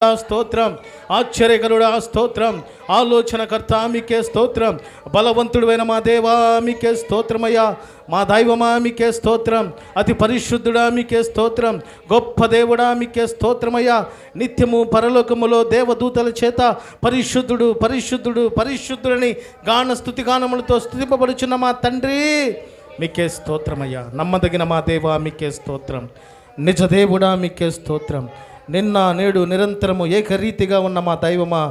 స్తోత్రం, ఆశ్చర్యకరుడా స్తోత్రం, ఆలోచనకర్త మీకే స్తోత్రం, బలవంతుడైన మా దేవా మీకే స్తోత్రమయ్యా, మా దైవమా మీకే స్తోత్రం, అతి పరిశుద్ధుడా మీకే స్తోత్రం, గొప్ప దేవుడా మీకే స్తోత్రమయ్యా. నిత్యము పరలోకములో దేవదూతల చేత పరిశుద్ధుడు పరిశుద్ధుడు పరిశుద్ధుడని గాన స్తుతి గానములతో స్తుతింపబడుచున్న మా తండ్రి మీకే స్తోత్రమయ్యా. నమ్మదగిన మా దేవా మీకే స్తోత్రం, నిజ దేవుడా మీకే స్తోత్రం, నిన్న నేడు నిరంతరము ఏకరీతిగా ఉన్న మా దైవమా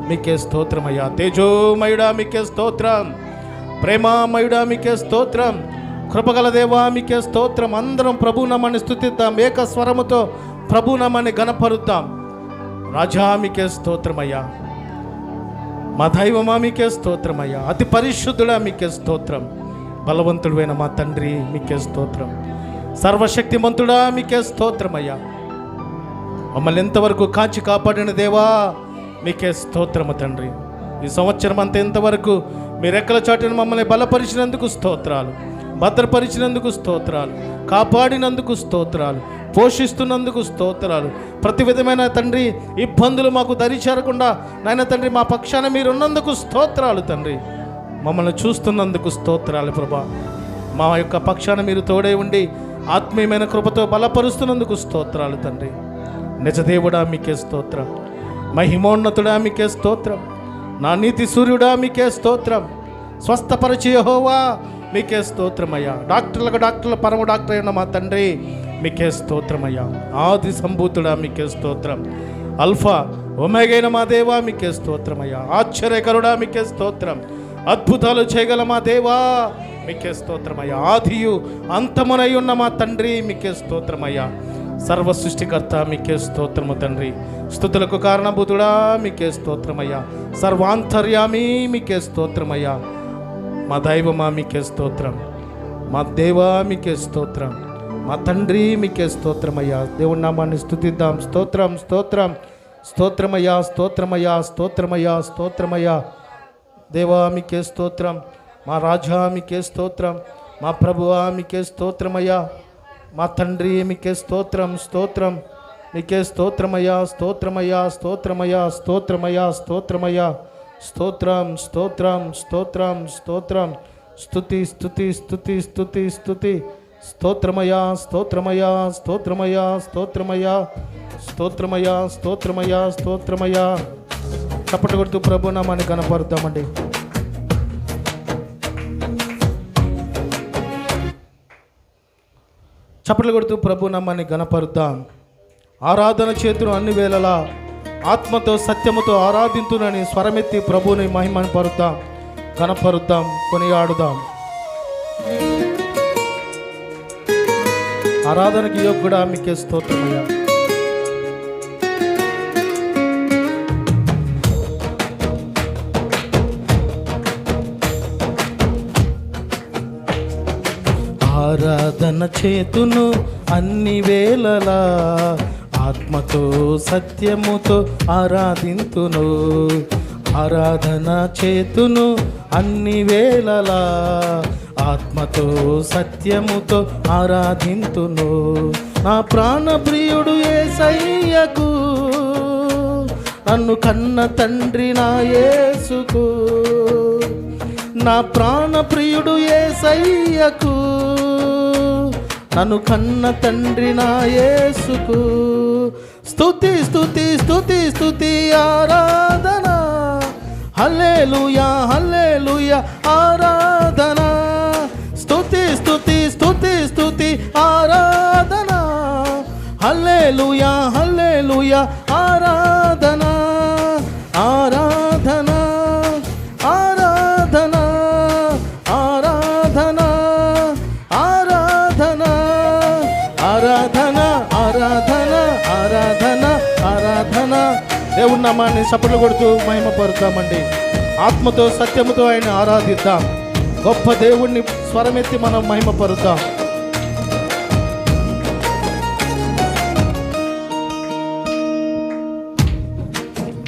మీకే స్తోత్రమయ్యా. తేజోమయుడా మీకే స్తోత్రం, ప్రేమామయుడా మీకే స్తోత్రం, కృపగల దేవా మీకే స్తోత్రం. అందరం ప్రభునామాన్ని స్తుతిద్దాం, ఏక స్వరముతో ప్రభునామాన్ని గణపరుద్దాం. రాజా మీకే స్తోత్రమయ్యా, మా దైవమా మీకే స్తోత్రమయ్యా, అతి పరిశుద్ధుడా మీకే స్తోత్రం, బలవంతుడైన మా తండ్రి మీకే స్తోత్రం, సర్వశక్తిమంతుడా మీకే స్తోత్రమయ్యా. మమ్మల్ని ఎంతవరకు కాచి కాపాడిన దేవా మీకే స్తోత్రము తండ్రి. ఈ సంవత్సరం అంతా ఎంతవరకు మీ రెక్కల చాటును మమ్మల్ని బలపరిచినందుకు స్తోత్రాలు, భద్రపరిచినందుకు స్తోత్రాలు, కాపాడినందుకు స్తోత్రాలు, పోషిస్తున్నందుకు స్తోత్రాలు. ప్రతి విధమైన తండ్రి ఇబ్బందులు మాకు దరిచేరకుండా నాయన తండ్రి మా పక్షాన మీరు ఉన్నందుకు స్తోత్రాలు తండ్రి. మమ్మల్ని చూస్తున్నందుకు స్తోత్రాలు ప్రభా. మా యొక్క పక్షాన మీరు తోడే ఉండి ఆత్మీయమైన కృపతో బలపరుస్తున్నందుకు స్తోత్రాలు తండ్రి. నిజదేవుడా మీకే స్తోత్రం, మహిమోన్నతుడా మీకే స్తోత్రం, నా నీతి సూర్యుడా మీకే స్తోత్రం, స్వస్థపరచు యెహోవా మీకే స్తోత్రమయ్యా. డాక్టర్ల పరమ డాక్టర్ అయిన మా తండ్రి మీకే స్తోత్రమయ్యా. ఆది సంభూతుడా మీకే స్తోత్రం, అల్ఫా ఒమేగైన మా దేవా మీకే స్తోత్రమయ్యా. ఆశ్చర్యకరుడా మీకే స్తోత్రం, అద్భుతాలు చేయగల మా దేవా మీకే స్తోత్రమయ్యా. ఆదియు అంతమునై ఉన్న మా తండ్రి మీకే స్తోత్రమయ్యా. సర్వ సృష్టికర్త మీకే స్తోత్రము తండ్రి, స్తుతులకు కారణభూతుడా మీకే స్తోత్రమయ్యా, సర్వాంతర్యామి మీకే స్తోత్రమయ్యా. మా దైవమా మీకే స్తోత్రం, మా దేవా మీకే స్తోత్రం, మా తండ్రి మీకే స్తోత్రమయ్యా. దేవుని నామాన్ని స్తుతిద్దాం. స్తోత్రం స్తోత్రం స్తోత్రమయ్యా, స్తోత్రమయ్యా, స్తోత్రమయ్యా, స్తోత్రమయ్యా. దేవా మీకే స్తోత్రం, మా రాజా మీకే స్తోత్రం, మా ప్రభువా మీకే స్తోత్రమయ్యా, మా తండ్రి మీకే స్తోత్రం, స్తోత్రం మీకే స్తోత్రమయ్యా, స్తోత్రమయ్యా, స్తోత్రమయ్యా, స్తోత్రమయ్యా, స్తోత్రమయ్యా, స్తోత్రం స్తోత్రం స్తోత్రం స్తోత్రం, స్తుతి స్తుతి స్తుతి స్తుతి స్తుతి, స్తోత్రమయ్యా స్తోత్రమయ్యా స్తోత్రమయ్యా స్తోత్రమయ్యా స్తోత్రమయ్యా స్తోత్రమయ్యా స్తోత్రమయ్యా. చప్పట్లు కొడుతూ ప్రభు నామాన్ని కనపరుద్దామండి. చప్పట్లు కొడుతూ ప్రభు నామాన్ని గణపరుద్దాం. ఆరాధన చేతును అన్ని వేళలా ఆత్మతో సత్యముతో ఆరాధింతునని స్వరమెత్తి ప్రభుని మహిమను పరుద్దాం, గణపరుద్దాం, కొనియాడుదాం. ఆరాధనకి యోగ్యుడా మీకే స్తోత్రమయ్యా. ఆరాధన చేతును అన్ని వేళలా ఆత్మతో సత్యముతో ఆరాధింతును. ఆరాధన చేతును అన్ని వేళలా ఆత్మతో సత్యముతో ఆరాధింతును. నా ప్రాణప్రియుడు యేసయ్యకు, నన్ను కన్న తండ్రి నా యేసుకు. నా ప్రాణప్రియుడు యేసయ్యకు, నన్ను కన్న తండ్రి నా యేసుకు. స్తుతి స్తుతి స్తుతి స్తుతి ఆరాధన, హల్లెలూయా హల్లెలూయా ఆరాధన. స్తుతి స్తుతి స్తుతి స్తుతి ఆరాధన, హల్లెలూయా హల్లెలూయా ఆరాధన. ఆరాధన ఆరాధన ఆరాధన ఆరాధన ఆరాధన ఆరాధన ఆరాధన ఆరాధన. దేవుని నామాన్ని చప్పట్లు కొడుతూ మహిమపరుద్దామండి. ఆత్మతో సత్యముతో ఆయన ఆరాధిద్దాం. గొప్ప దేవుణ్ణి స్వరమెత్తి మనం మహిమపరుద్దాం.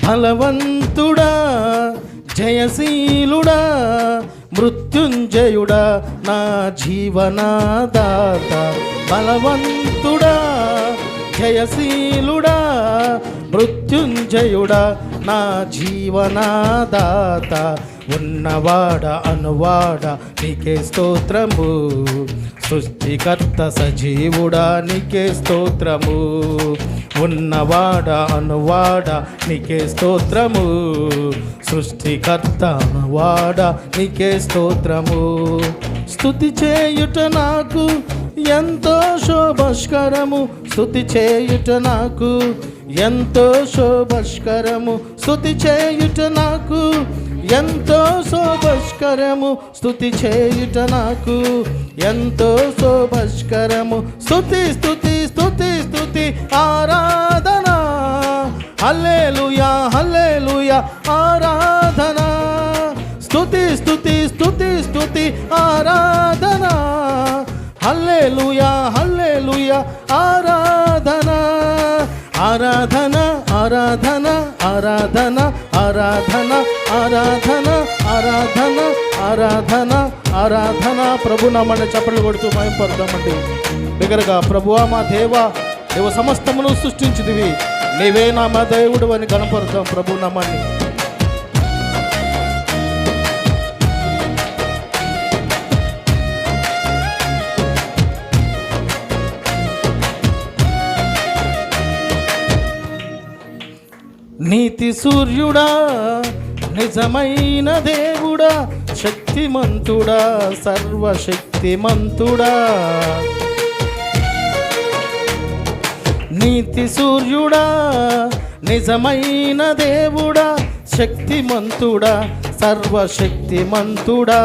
బలవంతుడా జయశీలుడా మృత్యుంజయుడా నా జీవనాదాత. బలవంతుడా జయశీలుడా మృత్యుంజయుడా నా జీవనాదాత, ఉన్నవాడ అనువాడ నీకే స్తోత్రము, సృష్టికర్త సజీవుడా నీకే స్తోత్రము, ఉన్నవాడ అనువాడ నీకే స్తోత్రము, సృష్టికర్త అనువాడ నీకే స్తోత్రము. స్తుతి చేయుట నాకు ఎంతో శోభస్కరము, స్తుతి చేయుట నాకు ఎంతో శోభస్కరము, స్తుతి చేయుట నాకు ఎంతో శోభస్కరము, స్తుతి చేయుట నాకు ఎంతో శోభస్కరము. స్తుతి స్తుతి స్తుతి స్తుతి ఆరాధన, హల్లెలూయా హల్లెలూయా ఆరాధన, స్తుతి స్తుతి స్తుతి స్తుతి ఆరాధన, హల్లెలూయా హల్లెలూయా ఆరాధన, ఆరాధన ఆరాధన ఆరాధన ఆరాధన ఆరాధన ఆరాధన ఆరాధన ఆరాధన. ప్రభు నామాన్ని చప్పట్లు కొడుతూ మహిమపడదామండి దగ్గరగా. ప్రభువా మా దేవా, నీవు సమస్తమును సృష్టించితివి, నీవే నా మా దేవుడు అని గణపడతాం ప్రభు నామాన్ని. నీతి సూర్యుడా, నిజమైన దేవుడా, శక్తిమంతుడా, సర్వశక్తిమంతుడా, నీతి సూర్యుడా, నిజమైన దేవుడా, శక్తిమంతుడా, సర్వశక్తిమంతుడా,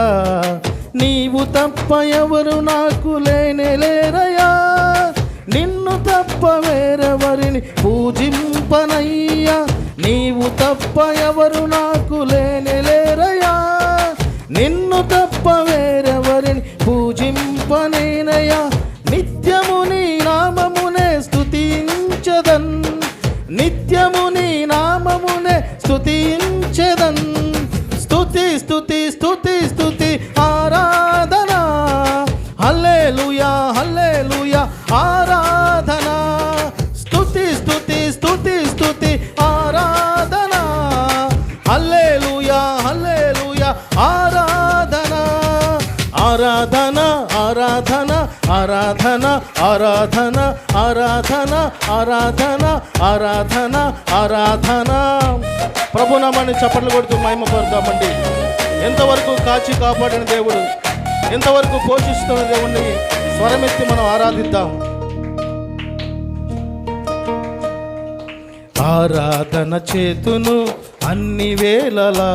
నీవు తప్ప ఎవరు నాకు లేనేలేరయ్యా, నిన్ను తప్ప వేరెవరిని పూజింపనయ్యా, నీవు తప్ప ఎవరు నాకు లేనేలేరయ్యా, నిన్ను తప్ప వేరెవరిని పూజింపనేనయ్యా. నిత్యము నీ నామమునే స్తుతించెదన్, నిత్యము నీ నామమునే స్తుతించెదన్, స్తుతి స్తుతి స్తుతి స్తుతి ఆరాధన, హల్లెలూయా హల్లెలూయా ఆరాధన, స్తుతి స్తుతి స్తుతి స్తుతి ఆరాధన, హల్లెలూయా హల్లెలూయా ఆరాధన, ఆరాధన ఆరాధన ఆరాధన ఆరాధన ఆరాధన ఆరాధన ఆరాధన ఆరాధన. ప్రభునామాన్ని చప్పట్లు కొడుతూ మహిమపడదామండి. ఎంతవరకు కాచి కాపాడిన దేవుడు, ఎంతవరకు పోషిస్తున్న దేవుణ్ణి స్వరమెత్తి మనం ఆరాధిద్దాం. ఆరాధన చేతును అన్ని వేళలా,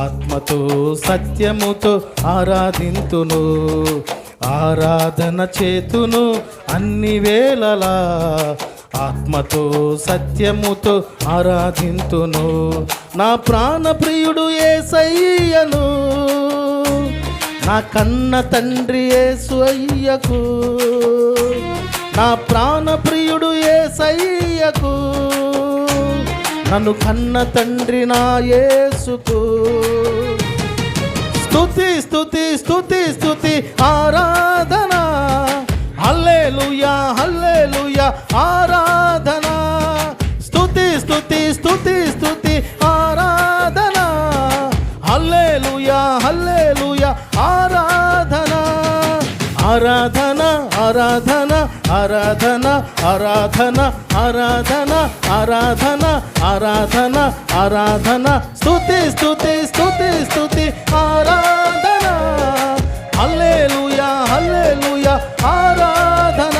ఆత్మతో సత్యముతో ఆరాధింతును, ఆరాధన చేతును అన్ని వేళలా, ఆత్మతో సత్యముతో ఆరాధింతును. నా ప్రాణ ప్రియుడు యేసయ్యను, నా కన్న తండ్రి యేసయ్యకు, నా ప్రాణ ప్రియుడు యేసయ్యకు, నన్ను కన్న తండ్రి నా యేసుకు. స్తుతి స్తుతి స్తుతి స్తుతి ఆరాధన, హల్లెలూయా హల్లెలూయా ఆరాధన, స్తుతి స్తుతి స్తుతి స్తుతి ఆరాధన, హల్లెలూయా హల్లెలూయా ఆరాధన, ఆరాధన ఆరాధన ఆరాధన ఆరాధన ఆరాధన ఆరాధన ఆరాధన ఆరాధన, స్తుతి స్తుతి స్తుతి స్తుతి ఆరాధన, హల్లెలూయా హల్లెలూయా ఆరాధన,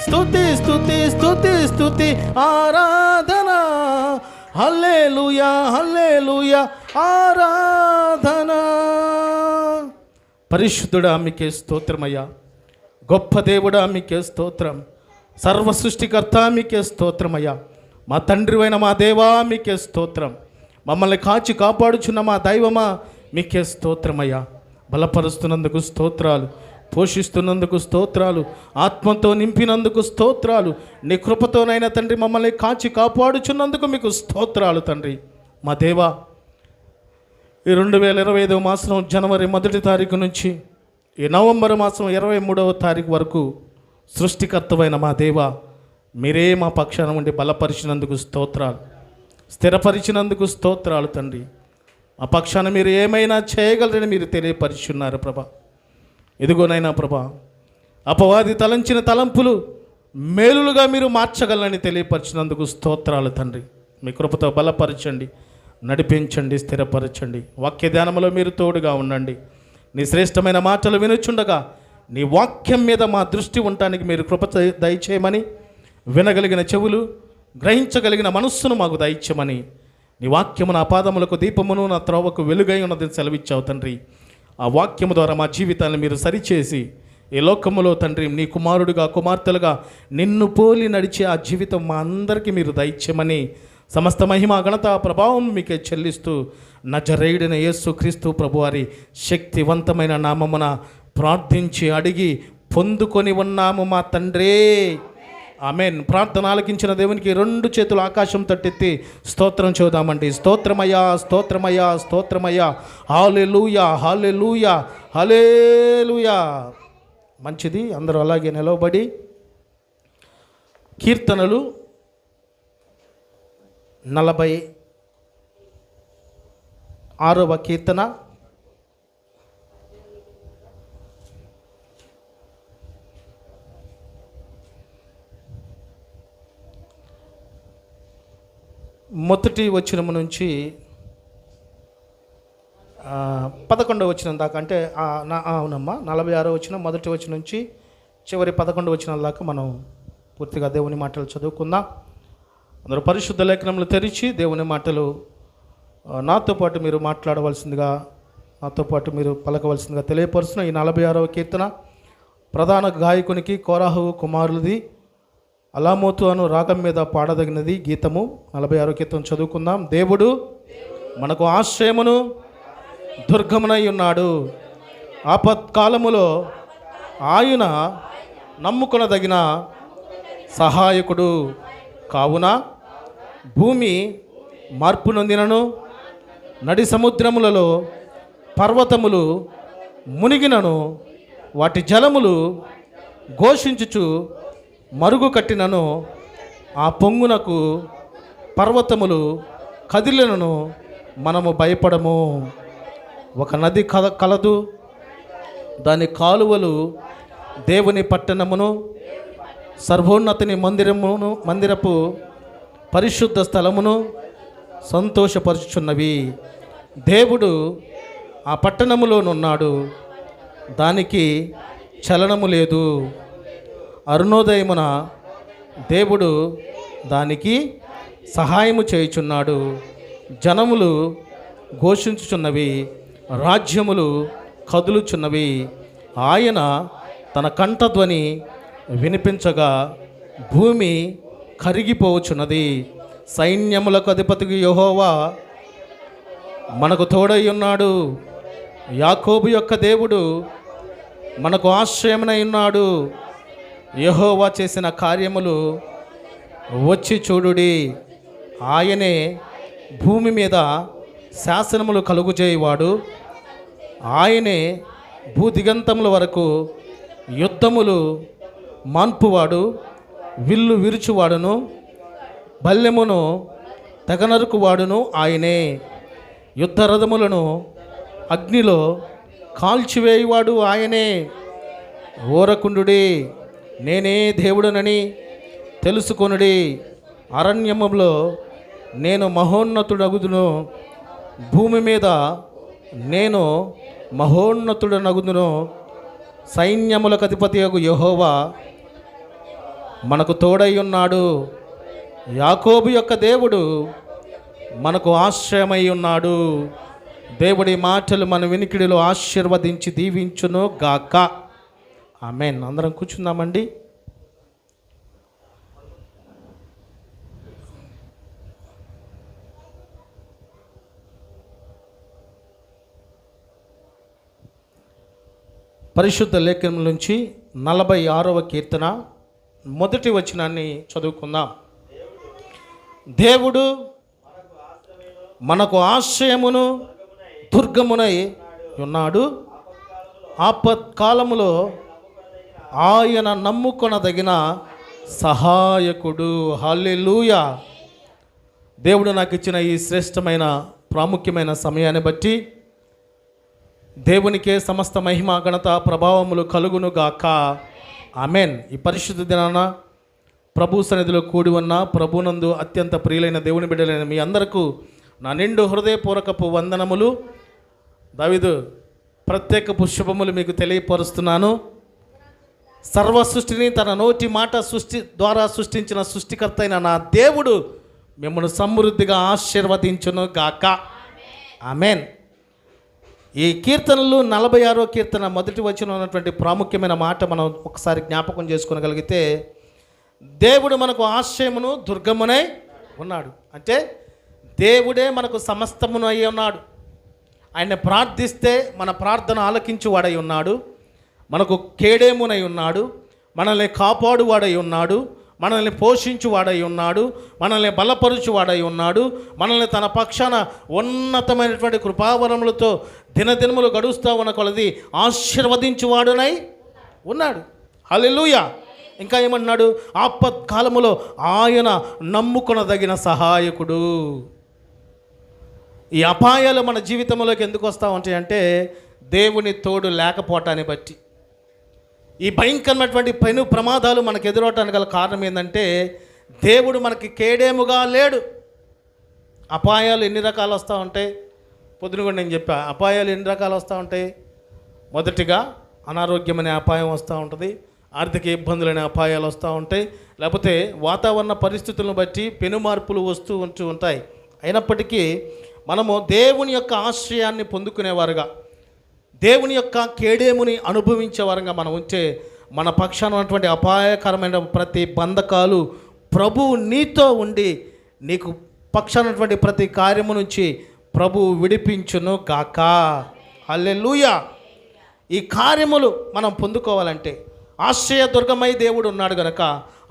స్తుతి స్తుతి స్తుతి స్తుతి ఆరాధన, హల్లెలూయా హల్లెలూయా ఆరాధన. పరిశుద్ధుడా మీకే స్తోత్రమయ్యా, గొప్ప దేవుడా మీకే స్తోత్రం, సర్వ సృష్టికర్త మీకే స్తోత్రమయ్యా, మా తండ్రివైన మా దేవా మీకే స్తోత్రం, మమ్మల్ని కాచి కాపాడుచున్న మా దైవమా మీకే స్తోత్రమయ్యా. బలపరుస్తున్నందుకు స్తోత్రాలు, పోషిస్తున్నందుకు స్తోత్రాలు, ఆత్మతో నింపినందుకు స్తోత్రాలు, నీ కృపతోనైనా తండ్రి మమ్మల్ని కాచి కాపాడుచున్నందుకు మీకు స్తోత్రాలు తండ్రి. మా దేవా, ఈ 2025 మాసం జనవరి 1వ తారీఖు నుంచి ఈ నవంబర్ మాసం 23వ తారీఖు వరకు సృష్టికర్తవైన మా దేవా, మీరే మా పక్షాన ఉండి బలపరిచినందుకు స్తోత్రాలు, స్థిరపరిచినందుకు స్తోత్రాలు తండ్రి. ఆ పక్షాన మీరు ఏమైనా చేయగలరని మీరు తెలియపరిచున్నారు ప్రభా. ఇదిగోనైనా ప్రభా, అపవాది తలంచిన తలంపులు మేలులుగా మీరు మార్చగలరని తెలియపరిచినందుకు స్తోత్రాలు తండ్రి. మీ కృపతో బలపరచండి, నడిపించండి, స్థిరపరచండి. వాక్య ధ్యానంలో మీరు తోడుగా ఉండండి. నీ శ్రేష్టమైన మాటలు వినుచుండగా నీ వాక్యం మీద మా దృష్టి ఉండటానికి మీరు కృప దయచేయమని, వినగలిగిన చెవులు, గ్రహించగలిగిన మనస్సును మాకు దయచేయమని, నీ వాక్యము నా పాదములకు దీపమును, నా త్రోవకు వెలుగై ఉన్నదని సెలవిచ్చావు తండ్రి. ఆ వాక్యము ద్వారా మా జీవితాన్ని మీరు సరిచేసి ఈ లోకములో తండ్రి నీ కుమారుడిగా, కుమార్తెలుగా నిన్ను పోలి నడిచే ఆ జీవితం మా అందరికీ మీరు దయచేయమని, సమస్త మహిమ, ఘనత, ప్రభావం మీకే చెల్లిస్తూ నజరేయుడైన యేసు క్రీస్తు ప్రభువారి శక్తివంతమైన నామమున ప్రార్థించి అడిగి పొందుకొని ఉన్నాము మా తండ్రే, ఆమేన్. ప్రార్థన ఆలకించిన దేవునికి 2 చేతులు ఆకాశం తట్టెత్తి స్తోత్రం చూద్దామండి. స్తోత్రమయ్యా, స్తోత్రమయ్యా, స్తోత్రమయ్యా, హల్లెలూయా, హల్లెలూయా, హల్లెలూయా. మంచిది, అందరూ అలాగే నిలవబడి కీర్తనలు 46వ కీర్తన మొదటి వచనము నుంచి 11వ వచనం దాకా, అంటే అవునమ్మా 46వ వచనం మొదటి వచనం నుంచి చివరి 11వ వచనం దాకా మనం పూర్తిగా దేవుని మాటలు చదువుకుందాం. అందరూ పరిశుద్ధ లేఖనములు తెరిచి దేవుని మాటలు నాతో పాటు మీరు మాట్లాడవలసిందిగా, నాతో పాటు మీరు పలకవలసిందిగా తెలియపరుస్తున్న ఈ 46వ కీర్తన ప్రధాన గాయకునికి కోరాహు కుమారులది. అలామోతు అను రాగం మీద పాడదగినది గీతము. 46వ కీర్తన చదువుకుందాం. దేవుడు మనకు ఆశ్రయమును దుర్గమునై ఉన్నాడు, ఆపత్కాలములో ఆయన నమ్ముకొనదగిన సహాయకుడు. కావున భూమి మార్పు నొందినను, నడి సముద్రములలో పర్వతములు మునిగినను, వాటి జలములు ఘోషించుచు మరుగు కట్టినను, ఆ పొంగునకు పర్వతములు కదిలినను మనము భయపడము. ఒక నది కలదు, దాని కాలువలు దేవుని పట్టణమును, సర్వోన్నతిని మందిరపు పరిశుద్ధ స్థలమును సంతోషపరుచుచున్నవి. దేవుడు ఆ పట్టణములోనున్నాడు, దానికి చలనము లేదు. అరుణోదయమున దేవుడు దానికి సహాయము చేయుచున్నాడు. జనములు ఘోషించుచున్నవి, రాజ్యములు కదులుచున్నవి. ఆయన తన కంఠధ్వని వినిపించగా భూమి కరిగిపోవచ్చున్నది. సైన్యములకు అధిపతికి యెహోవా మనకు తోడై ఉన్నాడు. యాకోబు యొక్క దేవుడు మనకు ఆశ్రయమునై ఉన్నాడు. యెహోవా చేసిన కార్యములు వచ్చి చూడుడి. ఆయనే భూమి మీద శాసనములు కలుగుచేయువాడు. ఆయనే భూదిగంతముల వరకు యుద్ధములు మాన్పువాడు. విల్లు విరుచువాడును, బల్లెమును తెగనరుకువాడును ఆయనే. యుద్ధ రథములను అగ్నిలో కాల్చివేయువాడు ఆయనే. ఓరకుండుడి, నేనే దేవుడనని తెలుసుకొనుడి. అరణ్యములో నేను మహోన్నతుడగుదును, భూమి మీద నేను మహోన్నతుడనగుదును. సైన్యములకు అధిపతియగు యెహోవా మనకు తోడై ఉన్నాడు. యాకోబు యొక్క దేవుడు మనకు ఆశ్రయమై ఉన్నాడు. దేవుడి మాటలు మన వినికిడిలో ఆశీర్వదించి దీవించును గాక. ఆమేన్. అందరం కూర్చుందామండి. పరిశుద్ధ లేఖనం నుంచి 46వ కీర్తన మొదటి వచనాన్ని చదువుకుందాం. దేవుడు మనకు ఆశ్రయమును దుర్గమునై ఉన్నాడు. ఆపత్కాలములో ఆయన నమ్ముకొనదగిన సహాయకుడు. హల్లెలూయా. దేవుడు నాకు ఇచ్చిన ఈ శ్రేష్టమైన ప్రాముఖ్యమైన సమయాన్ని బట్టి దేవునికే సమస్త మహిమ ఘనత ప్రభావములు కలుగును గాక. ఆమెన్. ఈ పరిశుద్ధ దినాన ప్రభు సన్నిధిలో కూడి ఉన్న ప్రభునందు అత్యంత ప్రియులైన దేవుని బిడ్డలైన మీ అందరకు నా నిండు హృదయపూర్వకపు వందనములు, దావీదు ప్రత్యేకపు శుభములు మీకు తెలియపరుస్తున్నాను. సర్వ సృష్టిని తన నోటి మాట ద్వారా సృష్టించిన సృష్టికర్త అయిన నా దేవుడు మిమ్మల్ని సమృద్ధిగా ఆశీర్వదించును గాక. ఆమెన్. ఈ కీర్తనలు 46వ కీర్తన మొదటి వచనం ఉన్నటువంటి ప్రాముఖ్యమైన మాట మనం ఒకసారి జ్ఞాపకం చేసుకోగలిగితే, దేవుడు మనకు ఆశ్రయమును దుర్గమునై ఉన్నాడు. అంటే దేవుడే మనకు సమస్తమును అయి ఉన్నాడు. ఆయన ప్రార్థిస్తే మన ప్రార్థన ఆలకించువాడై ఉన్నాడు. మనకు కేడేమునై ఉన్నాడు. మనల్ని కాపాడువాడై ఉన్నాడు. మనల్ని పోషించువాడై ఉన్నాడు. మనల్ని బలపరుచువాడై ఉన్నాడు. మనల్ని తన పక్షాన ఉన్నతమైనటువంటి కృపావరములతో దినదినములు గడుస్తూ ఉన్న కొలది ఆశీర్వదించువాడునై ఉన్నాడు. హల్లెలూయా. ఇంకా ఏమన్నాడు? ఆపత్కాలములో ఆయన నమ్ముకొనదగిన సహాయకుడు. ఈ అపాయాలు మన జీవితంలోకి ఎందుకు వస్తూ ఉంటాయంటే దేవుని తోడు లేకపోవటాన్ని బట్టి. ఈ భయంకరమైనటువంటి పెను ప్రమాదాలు మనకు ఎదురవటానికి గల కారణం ఏంటంటే దేవుడు మనకి కేడేముగా లేడు. అపాయాలు ఎన్ని రకాలు వస్తూ ఉంటాయి? పొద్దున కూడా నేను చెప్పా, అపాయాలు ఎన్ని రకాలు వస్తూ ఉంటాయి? మొదటిగా అనారోగ్యం అనే అపాయం వస్తూ ఉంటుంది. ఆర్థిక ఇబ్బందులు అనే అపాయాలు వస్తూ ఉంటాయి. లేకపోతే వాతావరణ పరిస్థితులను బట్టి పెను మార్పులు వస్తూ ఉంటాయి. అయినప్పటికీ మనము దేవుని యొక్క ఆశ్రయాన్ని పొందుకునేవారుగా, దేవుని యొక్క కేడేముని అనుభవించే వారంగా మనం ఉంటే మన పక్షాన ఉన్నటువంటి అపాయకరమైన ప్రతి బంధకాలు ప్రభువు నీతో ఉండి నీకు పక్షాన ఉన్నటువంటి ప్రతి కార్యము నుంచి ప్రభువు విడిపించును గాక. హల్లెలూయా. ఈ కార్యములు మనం పొందుకోవాలంటే ఆశ్రయ దుర్గమై దేవుడు ఉన్నాడు కనుక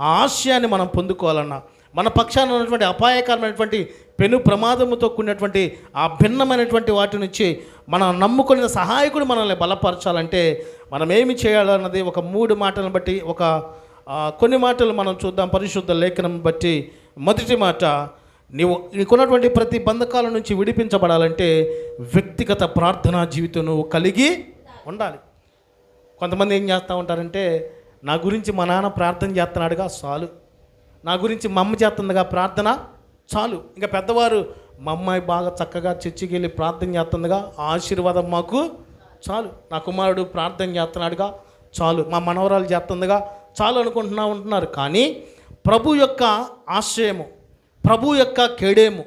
ఆ ఆశ్రయాన్ని మనం పొందుకోవాలన్నా, మన పక్షాన ఉన్నటువంటి అపాయకరమైనటువంటి పెను ప్రమాదముతో కూడినటువంటి ఆ భిన్నమైనటువంటి వాటి నుంచి మనం నమ్ముకున్న సహాయకుడు మనల్ని బలపరచాలంటే మనం ఏమి చేయాలన్నది ఒక 3 మాటలను బట్టి కొన్ని మాటలు మనం చూద్దాం. పరిశుద్ధ లేఖనం బట్టి మొదటి మాట, నీకున్నటువంటి ప్రతి బంధకాల నుంచి విడిపించబడాలంటే వ్యక్తిగత ప్రార్థనా జీవితం నువ్వు కలిగి ఉండాలి. కొంతమంది ఏం చేస్తూ ఉంటారంటే, నా గురించి మా నాన్న ప్రార్థన చేస్తున్నాడుగా చాలు, నా గురించి మా అమ్మ చేస్తుందిగా ప్రార్థన చాలు, ఇంకా పెద్దవారు మా అమ్మాయి బాగా చక్కగా చర్చికి వెళ్ళి ప్రార్థన చేస్తుందిగా ఆశీర్వాదం మాకు చాలు, నా కుమారుడు ప్రార్థన చేస్తున్నాడుగా చాలు, మా మనవరాలు చేస్తుందిగా చాలు ఉంటున్నారు. కానీ ప్రభు యొక్క ఆశ్రయము, ప్రభు యొక్క కేడేము,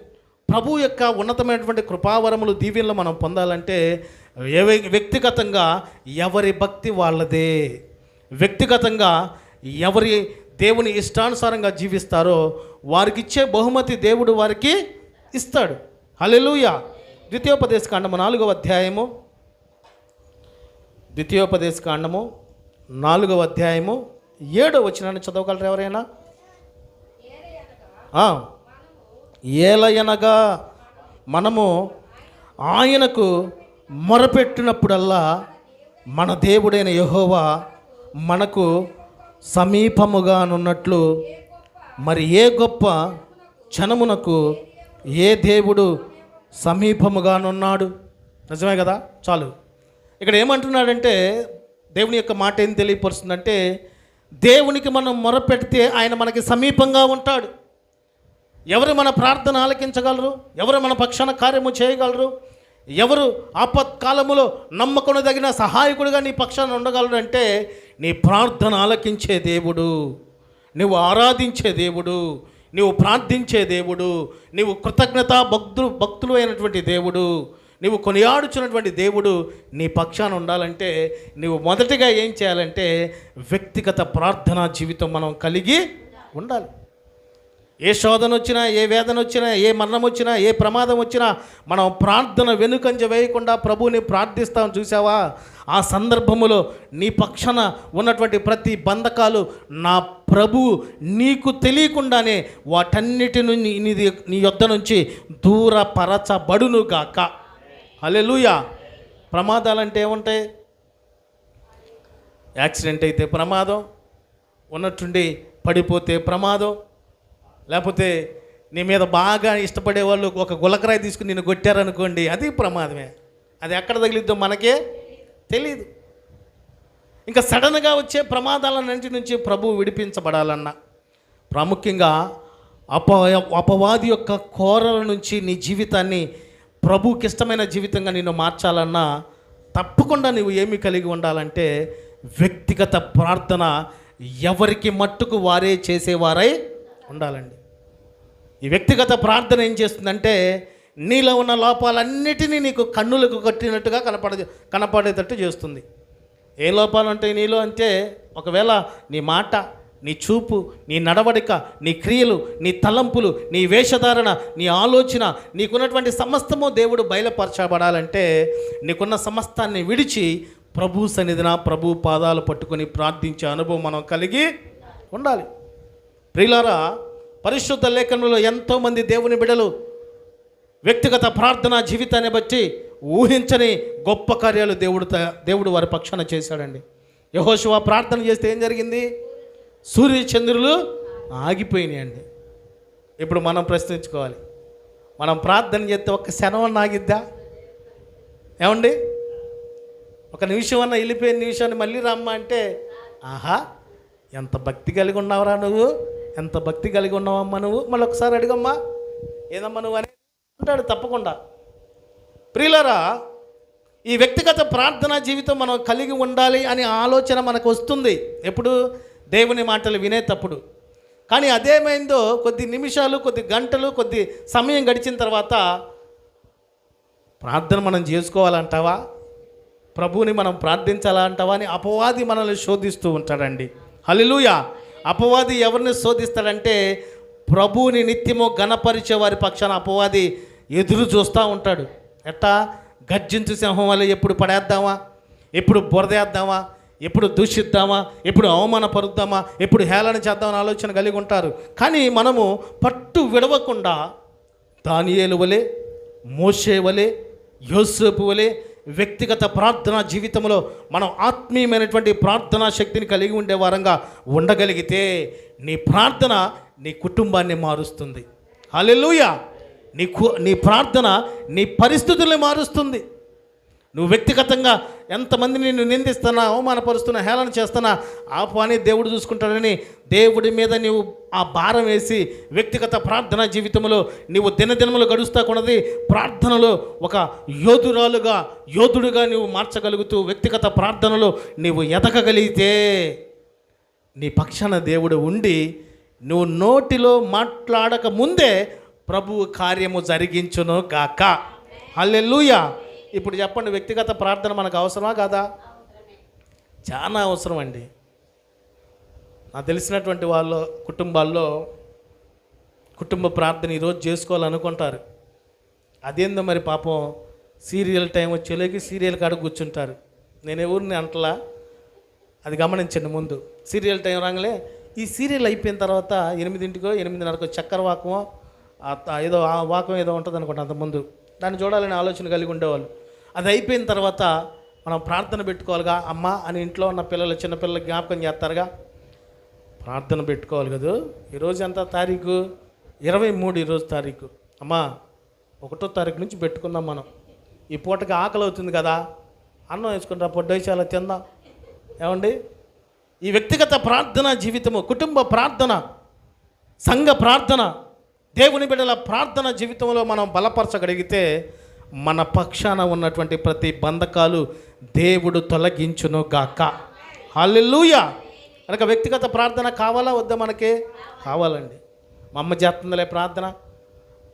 ప్రభు యొక్క ఉన్నతమైనటువంటి కృపావరములు దీవెనలు మనం పొందాలంటే వ్యక్తిగతంగా ఎవరి భక్తి వాళ్ళదే. వ్యక్తిగతంగా ఎవరి దేవుని ఇష్టానుసారంగా జీవిస్తారో వారికి ఇచ్చే బహుమతి దేవుడు వారికి ఇస్తాడు. హల్లెలూయా. ద్వితీయోపదేశకాండము 4వ అధ్యాయము, ద్వితీయోపదేశకాండము 4వ అధ్యాయము 7వ వచనాన్ని చదవగలరు ఎవరైనా? ఏలయనగా మనము ఆయనకు మొరపెట్టినప్పుడల్లా మన దేవుడైన యెహోవా మనకు సమీపముగానున్నట్లు మరి ఏ గొప్ప జనమునకు ఏ దేవుడు సమీపముగానున్నాడు. నిజమే కదా. చాలు. ఇక్కడ ఏమంటున్నాడంటే దేవుని యొక్క మాట ఏం తెలియపరుస్తుందంటే, దేవునికి మనం మొరపెడితే ఆయన మనకి సమీపంగా ఉంటాడు. ఎవరు మన ప్రార్థన ఆలకించగలరు? ఎవరు మన పక్షాన కార్యము చేయగలరు? ఎవరు ఆపత్కాలములో నమ్మకొనదగిన సహాయకుడిగా నీ పక్షాన ఉండగలరు అంటే నీ ప్రార్థన ఆలకించే దేవుడు, నువ్వు ఆరాధించే దేవుడు, నువ్వు ప్రార్థించే దేవుడు, నీవు కృతజ్ఞత భక్తులు అయినటువంటి దేవుడు, నువ్వు కొనియాడుచున్నటువంటి దేవుడు నీ పక్షాన ఉండాలంటే నువ్వు మొదటిగా ఏం చేయాలంటే వ్యక్తిగత ప్రార్థనా జీవితం మనం కలిగి ఉండాలి. ఏ శోధన వచ్చినా, ఏ వేదన వచ్చినా, ఏ మరణం వచ్చినా, ఏ ప్రమాదం వచ్చినా మనం ప్రార్థన వెనుకంజ వేయకుండా ప్రభువుని ప్రార్థిస్తాం. చూసావా? ఆ సందర్భములో నీ పక్షాన ఉన్నటువంటి ప్రతి బంధకాలు నా ప్రభువు నీకు తెలియకుండానే వాటన్నిటి నుంచి నీ యొద్ద నుంచి దూరపరచబడునుగాక. హల్లెలూయా. ప్రమాదాలంటే ఏముంటాయి? యాక్సిడెంట్ అయితే ప్రమాదం, ఉన్నట్టుండి పడిపోతే ప్రమాదం, లేకపోతే నీ మీద బాగా ఇష్టపడే వాళ్ళు ఒక గులకరాయి తీసుకుని నిన్ను కొట్టారనుకోండి, అది ప్రమాదమే. అది ఎక్కడ తగిలిద్దో మనకే తెలియదు. ఇంకా సడన్గా వచ్చే ప్రమాదాలన్నింటి నుంచి ప్రభువు విడిపించబడాలన్నా, ప్రాముఖ్యంగా అపవాది యొక్క కోరల నుంచి నీ జీవితాన్ని ప్రభువుకి ఇష్టమైన జీవితంగా నిన్ను మార్చాలన్నా తప్పకుండా నువ్వు ఏమి కలిగి ఉండాలంటే వ్యక్తిగత ప్రార్థన ఎవరికి మట్టుకు వారే చేసేవారై ఉండాలండి. ఈ వ్యక్తిగత ప్రార్థన ఏం చేస్తుందంటే నీలో ఉన్న లోపాలన్నిటినీ నీకు కన్నులకు కట్టినట్టుగా కనపడేటట్టు చేస్తుంది. ఏ లోపాలు ఉంటాయి నీలో అంటే, ఒకవేళ నీ మాట, నీ చూపు, నీ నడవడిక, నీ క్రియలు, నీ తలంపులు, నీ వేషధారణ, నీ ఆలోచన, నీకున్నటువంటి సమస్తము దేవుడు బయలుపరచబడాలంటే నీకున్న సమస్తాన్ని విడిచి ప్రభు సన్నిధిన ప్రభు పాదాలు పట్టుకొని ప్రార్థించే అనుభవం మనం కలిగి ఉండాలి. ప్రియులారా, పరిశుద్ధ లేఖనంలో ఎంతోమంది దేవుని బిడ్డలు వ్యక్తిగత ప్రార్థనా జీవితాన్ని బట్టి ఊహించని గొప్ప కార్యాలు దేవుడు వారి పక్షాన చేశాడండి. యెహోషువ ప్రార్థన చేస్తే ఏం జరిగింది? సూర్య చంద్రులు ఆగిపోయినాయండి. ఇప్పుడు మనం ప్రశ్నించుకోవాలి, మనం ప్రార్థన చేస్తే ఒక్క క్షణం ఆగిద్దా? ఏమండి, ఒక నిమిషం అన్న వెళ్ళిపోయిన నిమిషాన్ని మళ్ళీ రమ్మ అంటే, ఆహా ఎంత భక్తి కలిగి ఉన్నావురా నువ్వు, ఎంత భక్తి కలిగి ఉన్నావమ్మా నువ్వు, మళ్ళీ ఒకసారి అడిగమ్మా ఏదమ్మా నువ్వు అని అంటాడు తప్పకుండా. ప్రియులారా, ఈ వ్యక్తిగత ప్రార్థనా జీవితం మనం కలిగి ఉండాలి అనే ఆలోచన మనకు వస్తుంది ఎప్పుడు? దేవుని మాటలు వినేటప్పుడు. కానీ అదేమైందో కొద్ది నిమిషాలు, కొద్ది గంటలు, కొద్ది సమయం గడిచిన తర్వాత ప్రార్థన మనం చేసుకోవాలంటావా, ప్రభువుని మనం ప్రార్థించాలా అంటావా అని అపవాది మనల్ని శోధిస్తూ ఉంటాడండి. హల్లెలూయా. అపవాది ఎవరిని శోధిస్తాడంటే ప్రభువుని నిత్యము ఘనపరిచే వారి పక్షాన అపవాది ఎదురు చూస్తూ ఉంటాడు. ఎట్టా? గర్జించు సింహం వల్ల ఎప్పుడు పడేద్దామా, ఎప్పుడు బురదేద్దామా, ఎప్పుడు దూషిద్దామా, ఎప్పుడు అవమానపరుద్దామా, ఎప్పుడు హేళన చేద్దామని ఆలోచన కలిగి ఉంటారు. కానీ మనము పట్టు విడవకుండా దానియేలు వలె, మోషే వలె, యోసేపు వలె వ్యక్తిగత ప్రార్థనా జీవితంలో మనం ఆత్మీయమైనటువంటి ప్రార్థనా శక్తిని కలిగి ఉండే వారంగా ఉండగలిగితే నీ ప్రార్థన నీ కుటుంబాన్ని మారుస్తుంది. హల్లెలూయా. నీ ప్రార్థన నీ పరిస్థితుల్ని మారుస్తుంది. నువ్వు వ్యక్తిగతంగా ఎంతమందిని నిన్ను నిందిస్తున్నా, అవమానపరుస్తున్నా, హేళన చేస్తున్నా, ఆ పని దేవుడు చూసుకుంటాడని దేవుడి మీద నీవు ఆ భారం వేసి వ్యక్తిగత ప్రార్థనా జీవితంలో నీవు దినదినములు గడుస్తూ కొన్నది ప్రార్థనలో ఒక యోధుడుగా నీవు మార్చగలుగుతూ వ్యక్తిగత ప్రార్థనలో నీవు ఎదగగలిగితే నీ పక్షాన దేవుడు ఉండి నువ్వు నోటిలో మాట్లాడక ముందే ప్రభువు కార్యము జరిగించును గాక. హల్లెలూయా. ఇప్పుడు చెప్పండి, వ్యక్తిగత ప్రార్థన మనకు అవసరమా కాదా? చాలా అవసరం అండి. నాకు తెలిసినటువంటి వాళ్ళ కుటుంబాల్లో కుటుంబ ప్రార్థన ఈరోజు చేసుకోవాలనుకుంటారు. అదేందో మరి పాపం సీరియల్ టైం వచ్చేలోకి సీరియల్ కాడ కూర్చుంటారు. నేను ఎవరిని అంటలా, అది గమనించండి. ముందు సీరియల్ టైం రాగానే ఈ సీరియల్ అయిపోయిన తర్వాత 8:00కో 8:30కో చక్కెర వాకమో ఏదో ఆ వాకం ఏదో ఉంటుంది అనుకుంటా, అంతకుముందు దాన్ని చూడాలని ఆలోచన కలిగి ఉండేవాళ్ళు. అది అయిపోయిన తర్వాత మనం ప్రార్థన పెట్టుకోవాలిగా అమ్మ అని ఇంట్లో ఉన్న పిల్లలు, చిన్నపిల్లలు జ్ఞాపకం చేస్తారుగా, ప్రార్థన పెట్టుకోవాలి కదా. ఈరోజు ఎంత తారీఖు? 23 ఈరోజు తారీఖు. అమ్మా 1వ తారీఖు నుంచి పెట్టుకుందాం మనం. ఈ పూటకి ఆకలి అవుతుంది కదా, అన్నం వేసుకుంటా పొడ్డేసాల తిందాం. ఏమండి, ఈ వ్యక్తిగత ప్రార్థన జీవితము, కుటుంబ ప్రార్థన, సంఘ ప్రార్థన, దేవుని బిడ్డల ప్రార్థన జీవితంలో మనం బలపరచగలిగితే మన పక్షాన ఉన్నటువంటి ప్రతి బంధకాలు దేవుడు తొలగించును గాక. హల్లెలూయా. కనుక వ్యక్తిగత ప్రార్థన కావాలా వద్దా? మనకే కావాలండి. మా అమ్మ చేస్తుందిలే ప్రార్థన,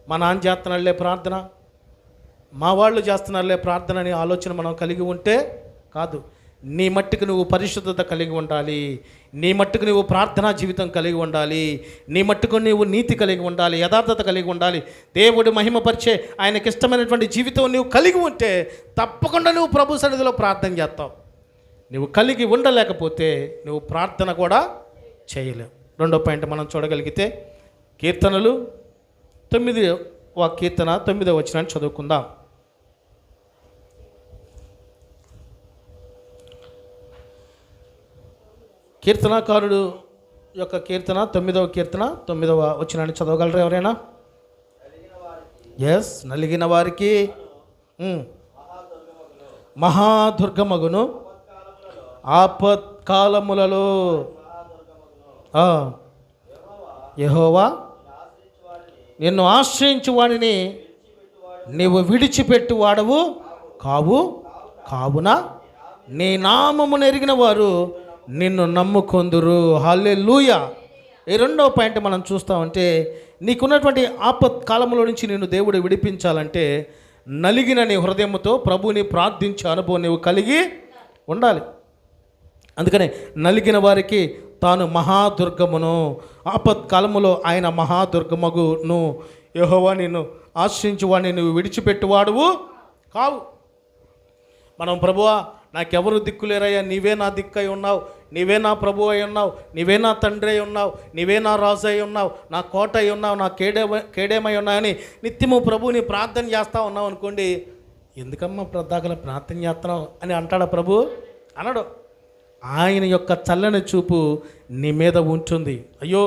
మా నాన్న చేస్తున్నాడులే ప్రార్థన, మా వాళ్ళు చేస్తున్నారులే ప్రార్థన అనే ఆలోచన మనం కలిగి ఉంటే కాదు. నీ మట్టుకు నువ్వు పరిశుద్ధత కలిగి ఉండాలి, నీ మట్టుకు నువ్వు ప్రార్థనా జీవితం కలిగి ఉండాలి, నీ మట్టుకు నువ్వు నీతి కలిగి ఉండాలి, యథార్థత కలిగి ఉండాలి, దేవుడు మహిమపరిచే ఆయనకి ఇష్టమైనటువంటి జీవితం నువ్వు కలిగి ఉంటే తప్పకుండా నువ్వు ప్రభు సన్నిధిలో ప్రార్థన చేస్తావు. నువ్వు కలిగి ఉండలేకపోతే నువ్వు ప్రార్థన కూడా చేయలేవు. 2వ పాయింట్ మనం చూడగలిగితే కీర్తనలు 9వ కీర్తన 9వ వచనాన్ని చదువుకుందాం. కీర్తనాకారుడు యొక్క కీర్తన 9వ కీర్తన 9వ వచనాన్ని చదవగలరు ఎవరైనా? ఎస్, నలిగిన వారికి మహాదుర్గమగును, ఆపత్కాలములలో యెహోవా నిన్ను ఆశ్రయించు వాడిని నీవు విడిచిపెట్టు వాడవు కావున నీ నామమును ఎరిగిన వారు నిన్ను నమ్ముకొందురు. హల్లెలూయా. ఈ రెండవ పాయింట్ మనం చూస్తామంటే, నీకున్నటువంటి ఆపత్కాలంలో నుంచి నిన్ను దేవుడు విడిపించాలంటే నలిగిన నీ హృదయంతో ప్రభువుని ప్రార్థించే అనుభవం నీవు కలిగి ఉండాలి. అందుకనే నలిగిన వారికి తాను మహాదుర్గమును, ఆపత్కాలములో ఆయన మహాదుర్గమగును. యెహోవా నిన్ను ఆశ్రయించువాడిని నువ్వు విడిచిపెట్టువాడువు కావు. మనం ప్రభువా నాకెవరు దిక్కులేరయ్యా, నీవే నా దిక్కు అయి ఉన్నావు, నీవే నా ప్రభు అయి ఉన్నావు, నీవే నా తండ్రి అయి ఉన్నావు, నీవే నా రాజు అయి ఉన్నావు, నా కోట అయి ఉన్నావు, నా కేడేమై ఉన్నాయని నిత్యము ప్రభువుని ప్రార్థన చేస్తూ ఉన్నావు అనుకోండి, ఎందుకమ్మా ప్రదాకల ప్రార్థన చేస్తున్నావు అని అంటాడా ప్రభు? అనడు. ఆయన యొక్క చల్లని చూపు నీ మీద ఉంటుంది. అయ్యో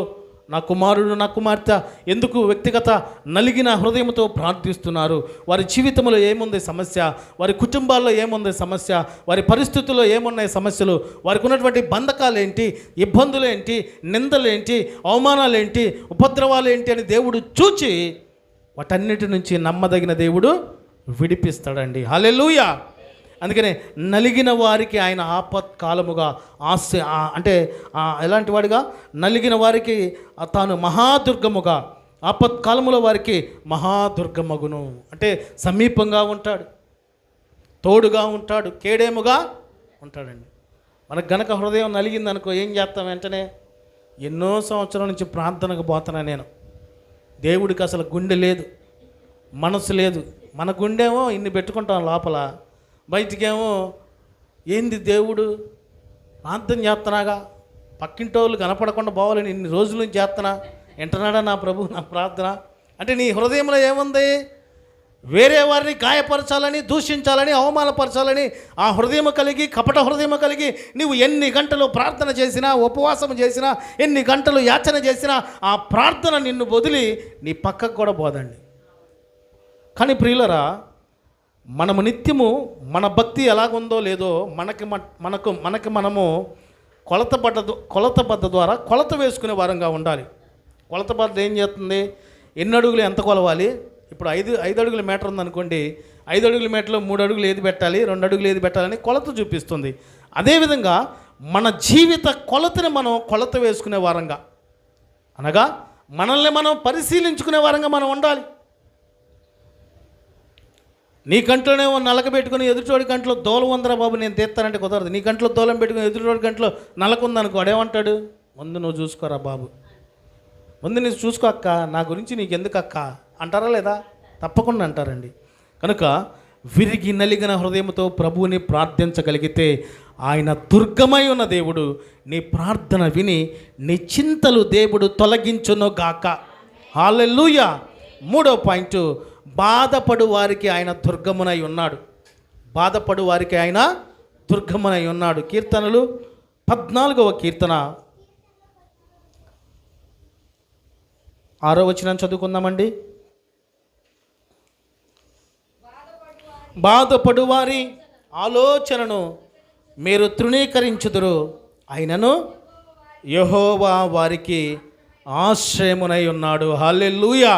నా కుమారుడు నా కుమార్తె ఎందుకు వ్యక్తిగత నలిగిన హృదయంతో ప్రార్థిస్తున్నారు, వారి జీవితంలో ఏముంది సమస్య, వారి కుటుంబాల్లో ఏముంది సమస్య, వారి పరిస్థితుల్లో ఏమున్నాయి సమస్యలు, వారికి ఉన్నటువంటి బంధకాలు ఏంటి, ఇబ్బందులు ఏంటి, నిందలు ఏంటి, అవమానాలు ఏంటి, ఉపద్రవాలు ఏంటి అని దేవుడు చూచి వాటన్నిటి నుంచి నమ్మదగిన దేవుడు విడిపిస్తాడండి. హల్లెలూయా. అందుకనే నలిగిన వారికి ఆయన ఆపత్కాలముగా అంటే ఎలాంటి వాడిగా? నలిగిన వారికి తాను మహాదుర్గముగా, ఆపత్కాలములో వారికి మహాదుర్గమగును. అంటే సమీపంగా ఉంటాడు, తోడుగా ఉంటాడు, కేడేముగా ఉంటాడండి. మనకు గనక హృదయం నలిగిందనుకో ఏం చేస్తాం? వెంటనే ఎన్నో సంవత్సరాల నుంచి ప్రార్థనకు పోతున్నా నేను, దేవుడికి అసలు గుండె లేదు, మనసు లేదు. మన గుండెమో ఇన్ని పెట్టుకుంటాం లోపల, బయటికేమో ఏంది దేవుడు ప్రార్థన చేస్తున్నాగా, పక్కింటోళ్ళు కనపడకుండా పోవాలని ఇన్ని రోజుల నుంచి చేస్తున్నా, వింటున్నాడా నా ప్రభు నా ప్రార్థన? అంటే నీ హృదయంలో ఏముంది? వేరే వారిని గాయపరచాలని, దూషించాలని, అవమానపరచాలని ఆ హృదయం కలిగి, కపట హృదయం కలిగి నీవు ఎన్ని గంటలు ప్రార్థన చేసినా, ఉపవాసం చేసినా, ఎన్ని గంటలు యాచన చేసినా ఆ ప్రార్థన నిన్ను వదిలి నీ పక్కకు కూడా పోదండి. కానీ ప్రియులరా, మనము నిత్యము మన భక్తి ఎలాగుందో లేదో మనకి మనము కొలతబద్ద ద్వారా కొలత వేసుకునే వారంగా ఉండాలి. కొలతబద్ద ఏం చేస్తుంది? ఎన్ని అడుగులు ఎంత కొలవాలి? ఇప్పుడు 5 అడుగుల మీటర్ ఉందనుకోండి, 5 అడుగుల మీటర్లో 3 అడుగులు ఏది పెట్టాలి, 2 అడుగులు ఏది పెట్టాలని కొలత చూపిస్తుంది. అదేవిధంగా మన జీవిత కొలతని మనం కొలత వేసుకునే వారంగా, అనగా మనల్ని మనం పరిశీలించుకునే వారంగా మనం ఉండాలి. నీ కంట్లోనేమో నలక పెట్టుకుని ఎదుటివాడి కంట్లో దూలం ఉందరా బాబు నేను తీస్తానంటే కుదరదు. నీ కంట్లో దూలం పెట్టుకుని ఎదుటివాడి కంట్లో నలక ఉందనుకో, అడేమంటాడు? ముందు నువ్వు చూసుకోరా బాబు, ముందు నువ్వు చూసుకో అక్క, నా గురించి నీకు ఎందుకు అక్క అంటారా లేదా? తప్పకుండా అంటారండి. కనుక విరిగి నలిగిన హృదయంతో ప్రభువుని ప్రార్థించగలిగితే ఆయన దుర్గమై ఉన్న దేవుడు నీ ప్రార్థన విని నీ చింతలు దేవుడు తొలగించును గాక. హల్లెలూయా. 3వ పాయింట్, బాధపడు వారికి ఆయన దుర్గమునై ఉన్నాడు. బాధపడు వారికి ఆయన దుర్గమునై ఉన్నాడు. కీర్తనలు 14వ కీర్తన 6వ వచనం చదువుకుందామండి. బాధపడు వారి ఆలోచనను మీరు తృణీకరించుదురు, అయినను యెహోవా వారికి ఆశ్రయమునై ఉన్నాడు. హల్లెలూయా.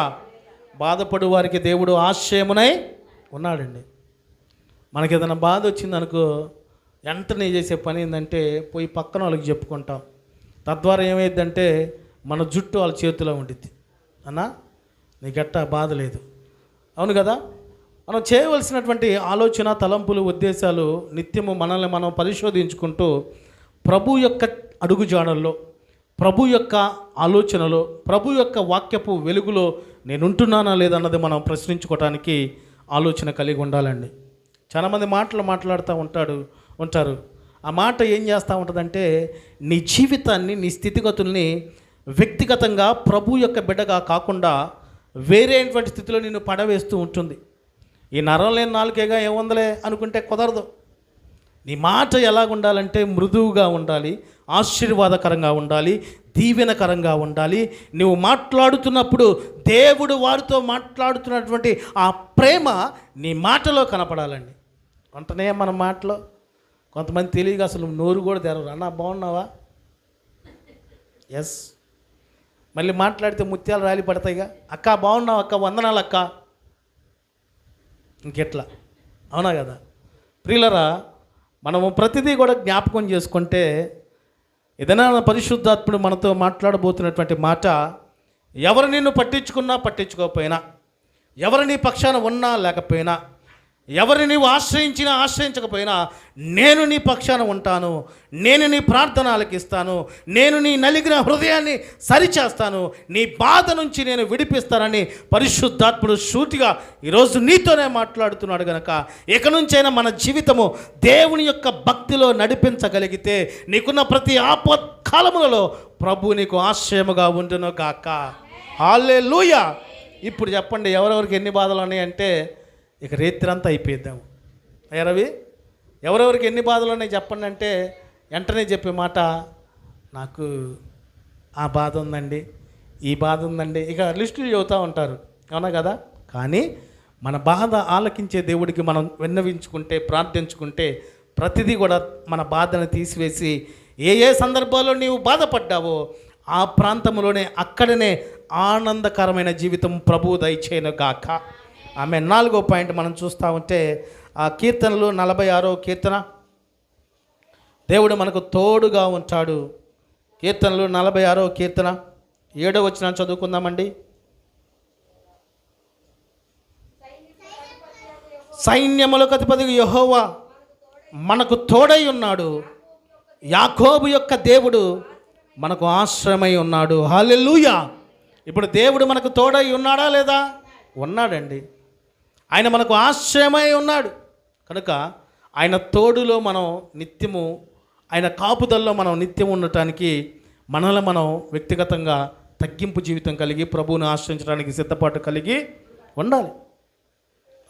బాధపడు వారికి దేవుడు ఆశ్రయమునై ఉన్నాడండి. మనకి ఏదైనా బాధ వచ్చిందనుకో, వెంటనే చేసే పని ఏంటంటే పోయి పక్కన వాళ్ళకి చెప్పుకుంటాం. తద్వారా ఏమైందంటే మన జుట్టు వాళ్ళ చేతిలో ఉండిద్ది. అన్నా నీకెట్టా బాధ లేదు, అవును కదా? మనం చేయవలసినటువంటి ఆలోచన, తలంపులు, ఉద్దేశాలు నిత్యము మనల్ని మనం పరిశోధించుకుంటూ ప్రభు యొక్క అడుగుజాడల్లో, ప్రభు యొక్క ఆలోచనలో, ప్రభు యొక్క వాక్యపు వెలుగులో నేనుంటున్నానా లేదన్నది మనం ప్రశ్నించుకోవటానికి ఆలోచన కలిగి ఉండాలండి. చాలామంది మాట్లాడుతూ ఉంటారు. ఆ మాట ఏం చేస్తూ ఉంటుందంటే నీ జీవితాన్ని, నీ స్థితిగతుల్ని వ్యక్తిగతంగా ప్రభు యొక్క బిడ్డగా కాకుండా వేరేటువంటి స్థితిలో నిన్ను పడవేస్తూ ఉంటుంది. ఈ నరం లేని నాలుకేగా ఏముందలే అనుకుంటే కుదరదు. నీ మాట ఎలాగుండాలంటే మృదువుగా ఉండాలి, ఆశీర్వాదకరంగా ఉండాలి, దీవెనకరంగా ఉండాలి. నువ్వు మాట్లాడుతున్నప్పుడు దేవుడు వారితో మాట్లాడుతున్నటువంటి ఆ ప్రేమ నీ మాటలో కనపడాలండి. వెంటనే మన మాటలో కొంతమంది తెలియక అసలు నోరు కూడా తెరవరు. అన్న బాగున్నావా, ఎస్, మళ్ళీ మాట్లాడితే ముత్యాలు రాలి పడతాయిగా. అక్క బాగున్నావు అక్క, వందనాలు అక్క, ఇంకెట్లా, అవునా కదా ప్రియులరా? మనము ప్రతిదీ కూడా జ్ఞాపకం చేసుకుంటే ఏదైనా పరిశుద్ధాత్ముడు మనతో మాట్లాడబోతున్నటువంటి మాట, ఎవరు నిన్ను పట్టించుకున్నా పట్టించుకోకపోయినా, ఎవరు నీ పక్షాన ఉన్నా లేకపోయినా, ఎవరిని నీవు ఆశ్రయించినా ఆశ్రయించకపోయినా, నేను నీ పక్షాన ఉంటాను, నేను నీ ప్రార్థన ఆలకిస్తాను, నేను నీ నలిగిన హృదయాన్ని సరిచేస్తాను, నీ బాధ నుంచి నేను విడిపిస్తానని పరిశుద్ధాత్ముడు సూటిగా ఈరోజు నీతోనే మాట్లాడుతున్నాడు. గనక ఇక నుంచైనా మన జీవితము దేవుని యొక్క భక్తిలో నడిపించగలిగితే నీకున్న ప్రతి ఆపత్కాలములలో ప్రభు నీకు ఆశ్రయముగా ఉండును గాక. హల్లెలూయా. ఇప్పుడు చెప్పండి, ఎవరెవరికి ఎన్ని బాధలు ఉన్నాయంటే ఇక రేత్రంతా అయిపోయిద్దాము. అయ్యా రవి, ఎవరెవరికి ఎన్ని బాధలు ఉన్నాయి చెప్పండి అంటే వెంటనే చెప్పే మాట, నాకు ఆ బాధ ఉందండి, ఈ బాధ ఉందండి, ఇక లిస్టులు చెబుతూ ఉంటారు, అవునా కదా? కానీ మన బాధ ఆలకించే దేవుడికి మనం విన్నవించుకుంటే, ప్రార్థించుకుంటే ప్రతిదీ కూడా మన బాధను తీసివేసి, ఏ ఏ సందర్భాల్లో నీవు బాధపడ్డావో ఆ ప్రాంతంలోనే అక్కడనే ఆనందకరమైన జీవితం ప్రభువు దయచేయను గాక. ఆమె 4వ పాయింట్ మనం చూస్తూ ఉంటే, ఆ కీర్తనలు 46వ కీర్తన, దేవుడు మనకు తోడుగా ఉంటాడు. కీర్తనలు 46వ కీర్తన 7వ వచనం చదువుకుందామండి. సైన్యములకు అధిపతి యెహోవా మనకు తోడై ఉన్నాడు, యాకోబు యొక్క దేవుడు మనకు ఆశ్రయమై ఉన్నాడు. హల్లెలూయా. ఇప్పుడు దేవుడు మనకు తోడై ఉన్నాడా లేదా? ఉన్నాడండి. ఆయన మనకు ఆశ్రయమై ఉన్నాడు కనుక ఆయన తోడులో మనం నిత్యము, ఆయన కాపుదల్లో మనం నిత్యం ఉండటానికి మనల్ని మనం వ్యక్తిగతంగా తగ్గింపు జీవితం కలిగి ప్రభువుని ఆశ్రయించడానికి సిద్ధపాటు కలిగి ఉండాలి.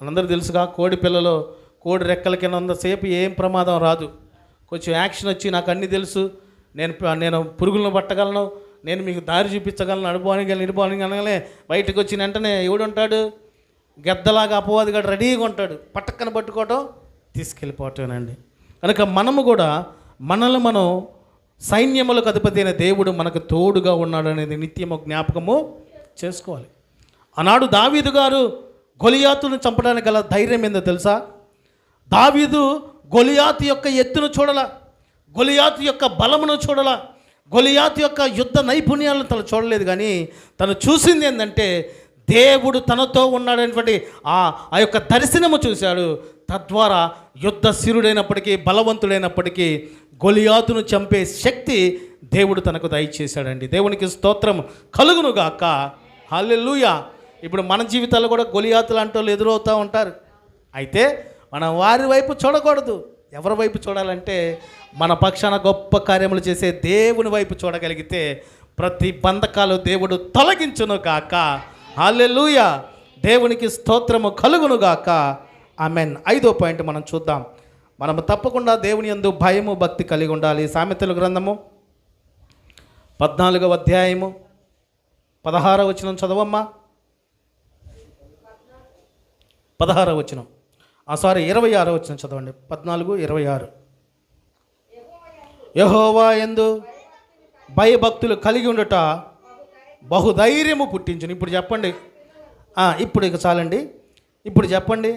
మనందరూ తెలుసుగా, కోడి పిల్లలో కోడి రెక్కల కింద ఉన్నంతసేపు ఏం ప్రమాదం రాదు. కొంచెం యాక్షన్ వచ్చి నాకు అన్నీ తెలుసు, నేను పురుగులను పట్టగలను, నేను మీకు దారి చూపించగలను, నడిపోనగలనే బయటకు వచ్చిన వెంటనే ఎవడుంటాడు? గెద్దలాగా అపవాదిగా రెడీగా ఉంటాడు, పట్టక్కన పట్టుకోవటం, తీసుకెళ్ళిపోవటమేనండి. కనుక మనము కూడా మనల్ని మనం సైన్యములకు అధిపతి అయిన దేవుడు మనకు తోడుగా ఉన్నాడు అనేది నిత్యము జ్ఞాపకము చేసుకోవాలి. ఆనాడు దావీదు గారు గొలియాతును చంపడానికి గల ధైర్యం ఏందో తెలుసా? దావీదు గొలియాతు యొక్క ఎత్తును చూడాల, గొలియాతు యొక్క బలమును చూడాల, గొలియాతు యొక్క యుద్ధ నైపుణ్యాలను తను చూడలేదు. కానీ తను చూసింది ఏంటంటే దేవుడు తనతో ఉన్నాడనేటువంటి ఆ యొక్క దర్శనము చూశాడు. తద్వారా యుద్ధ శిరుడైనప్పటికీ, బలవంతుడైనప్పటికీ గొలియాతును చంపే శక్తి దేవుడు తనకు దయచేశాడండి. దేవునికి స్తోత్రం కలుగును గాక. హల్లెలూయా. ఇప్పుడు మన జీవితాల్లో కూడా గొలియాతులు అంటూ ఎదురవుతూ ఉంటారు. అయితే మనం వారి వైపు చూడకూడదు. ఎవరి వైపు చూడాలంటే మన పక్షాన గొప్ప కార్యములు చేసే దేవుని వైపు చూడగలిగితే ప్రతి బంధకాలు దేవుడు తొలగించును గాక. హల్లెలూయా. దేవునికి స్తోత్రము కలుగును గాక. ఆమెన్. 5వ పాయింట్ మనం చూద్దాం. మనము తప్పకుండా దేవుని యందు భయము భక్తి కలిగి ఉండాలి. సామెతల గ్రంథము 14వ అధ్యాయము 16వ వచనం చదవమ్మా. 16వ వచనం, 26వ వచనం చదవండి. 14:26. యెహోవా యందు భయభక్తులు కలిగి ఉండుట బహుధైర్యము పుట్టించును. ఇప్పుడు చెప్పండి, ఇప్పుడు ఇక చాలండి. ఇప్పుడు చెప్పండి,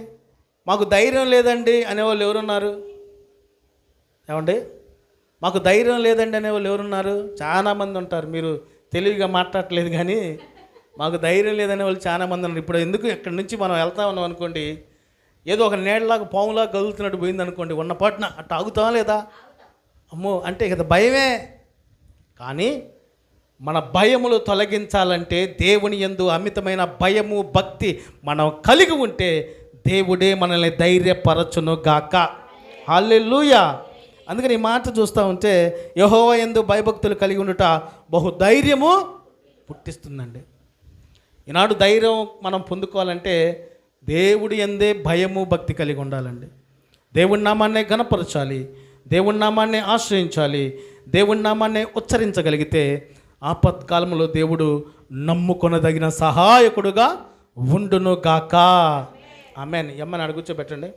మాకు ధైర్యం లేదండి అనేవాళ్ళు ఎవరున్నారు? ఏమండి, మాకు ధైర్యం లేదండి అనేవాళ్ళు ఎవరున్నారు? చాలామంది ఉంటారు. మీరు తెలివిగా మాట్లాడట్లేదు కానీ మాకు ధైర్యం లేదనే వాళ్ళు చాలామంది ఉన్నారు. ఇప్పుడు ఎందుకు ఇక్కడి నుంచి మనం వెళ్తా ఉన్నాం అనుకోండి, ఏదో ఒక నీళ్ళలాగా పాములాగా కదులుతున్నట్టు పోయింది అనుకోండి, ఉన్న పాటున అట్ట ఆగుతావా లేదా? అమ్మో అంటే ఇక భయమే. కానీ మన భయములు తొలగించాలంటే దేవుని యందు అమితమైన భయము భక్తి మనం కలిగి ఉంటే దేవుడే మనల్ని ధైర్యపరచును గాక. హల్లెలూయా. అందుకని ఈ మాట చూస్తూ ఉంటే యెహోవా యందు భయభక్తులు కలిగి ఉండుట బహుధైర్యము పుట్టిస్తుందండి. ఈనాడు ధైర్యం మనం పొందుకోవాలంటే దేవుడి యందే భయము భక్తి కలిగి ఉండాలండి. దేవుడి నామాన్నే ఘనపరచాలి, దేవుడి నామాన్ని ఆశ్రయించాలి, దేవుని నామాన్ని ఉచ్చరించగలిగితే ఆపత్కాలంలో దేవుడు నమ్ముకొనదగిన సహాయకుడుగా ఉండును గాక. ఆమేన్. ఎమ్మని అడుగుచోబెట్టండి.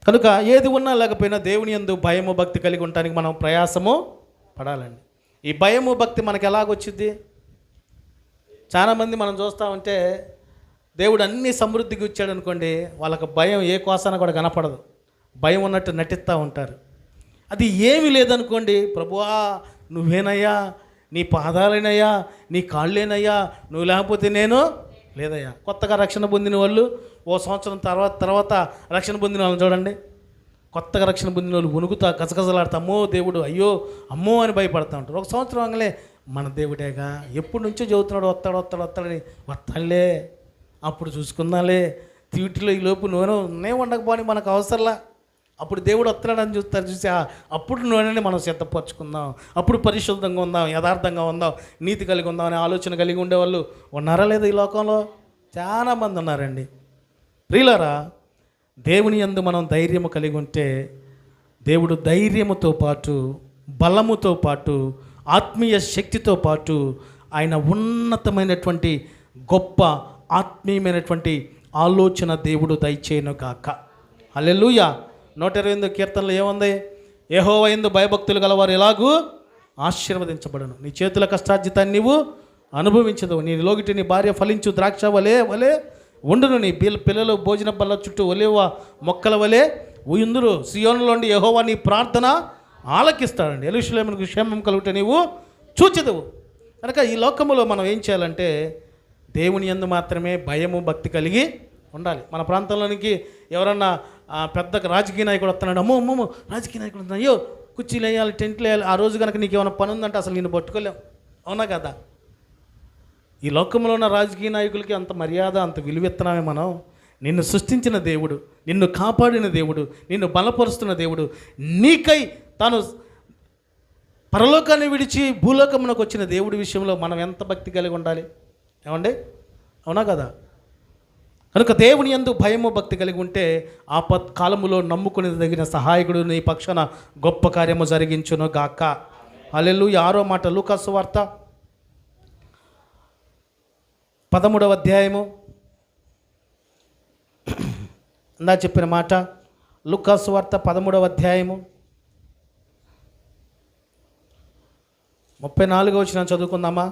కనుక ఏది ఉన్నా లేకపోయినా దేవుని యందు భయము భక్తి కలిగి ఉండటానికి మనం ప్రయాసము పడాలండి. ఈ భయము భక్తి మనకు ఎలాగొచ్చింది? చాలామంది మనం చూస్తూ ఉంటే దేవుడు అన్ని సమృద్ధికి ఇచ్చాడు అనుకోండి, వాళ్ళకి భయం ఏ కోసాన కూడా కనపడదు, భయం ఉన్నట్టు నటిస్తూ ఉంటారు. అది ఏమీ లేదనుకోండి, ప్రభువా నువ్వేనయ్యా, నీ పాదాలేనయ్యా, నీ కాళ్ళేనయ్యా, నువ్వు లేకపోతే నేను లేదయ్యా. కొత్తగా రక్షణ పొందిన వాళ్ళు ఓ సంవత్సరం తర్వాత రక్షణ పొందిన వాళ్ళని చూడండి. కొత్తగా రక్షణ పొందిన వాళ్ళు వణుకుతా గజగజలాడుతా అమ్మో దేవుడు అయ్యో అమ్మో అని భయపడుతూ ఉంటారు. ఒక సంవత్సరం అనగానే మన దేవుడేగా, ఎప్పటి నుంచో చదువుతున్నాడు, వస్తాడని వస్తాడులే, అప్పుడు చూసుకుందాంలే, తీటిలో ఈ లోపు నూనె ఉండకపోని మనకు అవసరంలా, అప్పుడు దేవుడు వస్తున్నాడని చూసి అప్పుడు నూనెని మనం సిద్ధపరచుకుందాం, అప్పుడు పరిశుద్ధంగా ఉందాం, యథార్థంగా ఉందాం, నీతి కలిగి ఉందాం అనే ఆలోచన కలిగి ఉండేవాళ్ళు ఉన్నారా లేదా? ఈ లోకంలో చాలామంది ఉన్నారండి. ప్రియులారా, దేవుని యందు మనం ధైర్యము కలిగి ఉంటే దేవుడు ధైర్యముతో పాటు బలముతో పాటు ఆత్మీయ శక్తితో పాటు ఆయన ఉన్నతమైనటువంటి గొప్ప ఆత్మీయమైనటువంటి ఆలోచన దేవుడు దయచేయను గాక. హల్లెలూయా. 128 కీర్తనలు ఏముంది? యెహోవా యందు భయభక్తులు గలవారు ఎలాగూ ఆశీర్వదించబడను, నీ చేతుల కష్టార్జితాన్ని నీవు అనుభవించదు, నీ లోగిటి నీ భార్య ఫలించు ద్రాక్ష వలే ఉండును, నీ పిల్లలు భోజన బల్ల చుట్టూ ఒలివ మొక్కల వలె ఉందురు, సియోనులోండి యెహోవా నీ ప్రార్థన ఆలకిస్తాడండి, యెరూషలేమునకు క్షేమం కలుగుట నీవు చూచెదవు. కనుక ఈ లోకములో మనం ఏం చేయాలంటే దేవుని యందు మాత్రమే భయము భక్తి కలిగి ఉండాలి. మన ప్రాంతంలోనికి ఎవరన్నా పెద్ద రాజకీయ నాయకుడు వస్తున్నాడు, అమ్మో రాజకీయ నాయకుడు వస్తున్నాడు, అయ్యో కుర్చీలు వేయాలి, టెంట్లు వేయాలి, ఆ రోజు కనుక నీకు ఏమైనా పని ఉందంటే అసలు నిన్ను పట్టుకోలేం. అవునా కదా? ఈ లోకంలో ఉన్న రాజకీయ నాయకులకి అంత మర్యాద, అంత విలువెత్తనమే మనం. నిన్ను సృష్టించిన దేవుడు, నిన్ను కాపాడిన దేవుడు, నిన్ను బలపరుస్తున్న దేవుడు, నీకై తాను పరలోకాన్ని విడిచి భూలోకమునకు వచ్చిన దేవుడి విషయంలో మనం ఎంత భక్తి కలిగి ఉండాలి? ఏమండి? అవునా కదా? కనుక దేవుని యందు భయము భక్తి కలిగి ఉంటే ఆపత్కాలములో నమ్ముకుని తగిన సహాయకుడు నీ పక్షాన గొప్ప కార్యము జరిగించును గాక. హల్లెలూయా. 6వ మాట లూకా సువార్త 13వ అధ్యాయము, ఇందా చెప్పిన మాట, లూకా సువార్త 13వ అధ్యాయము 34వ వచనం చదువుకుందామా?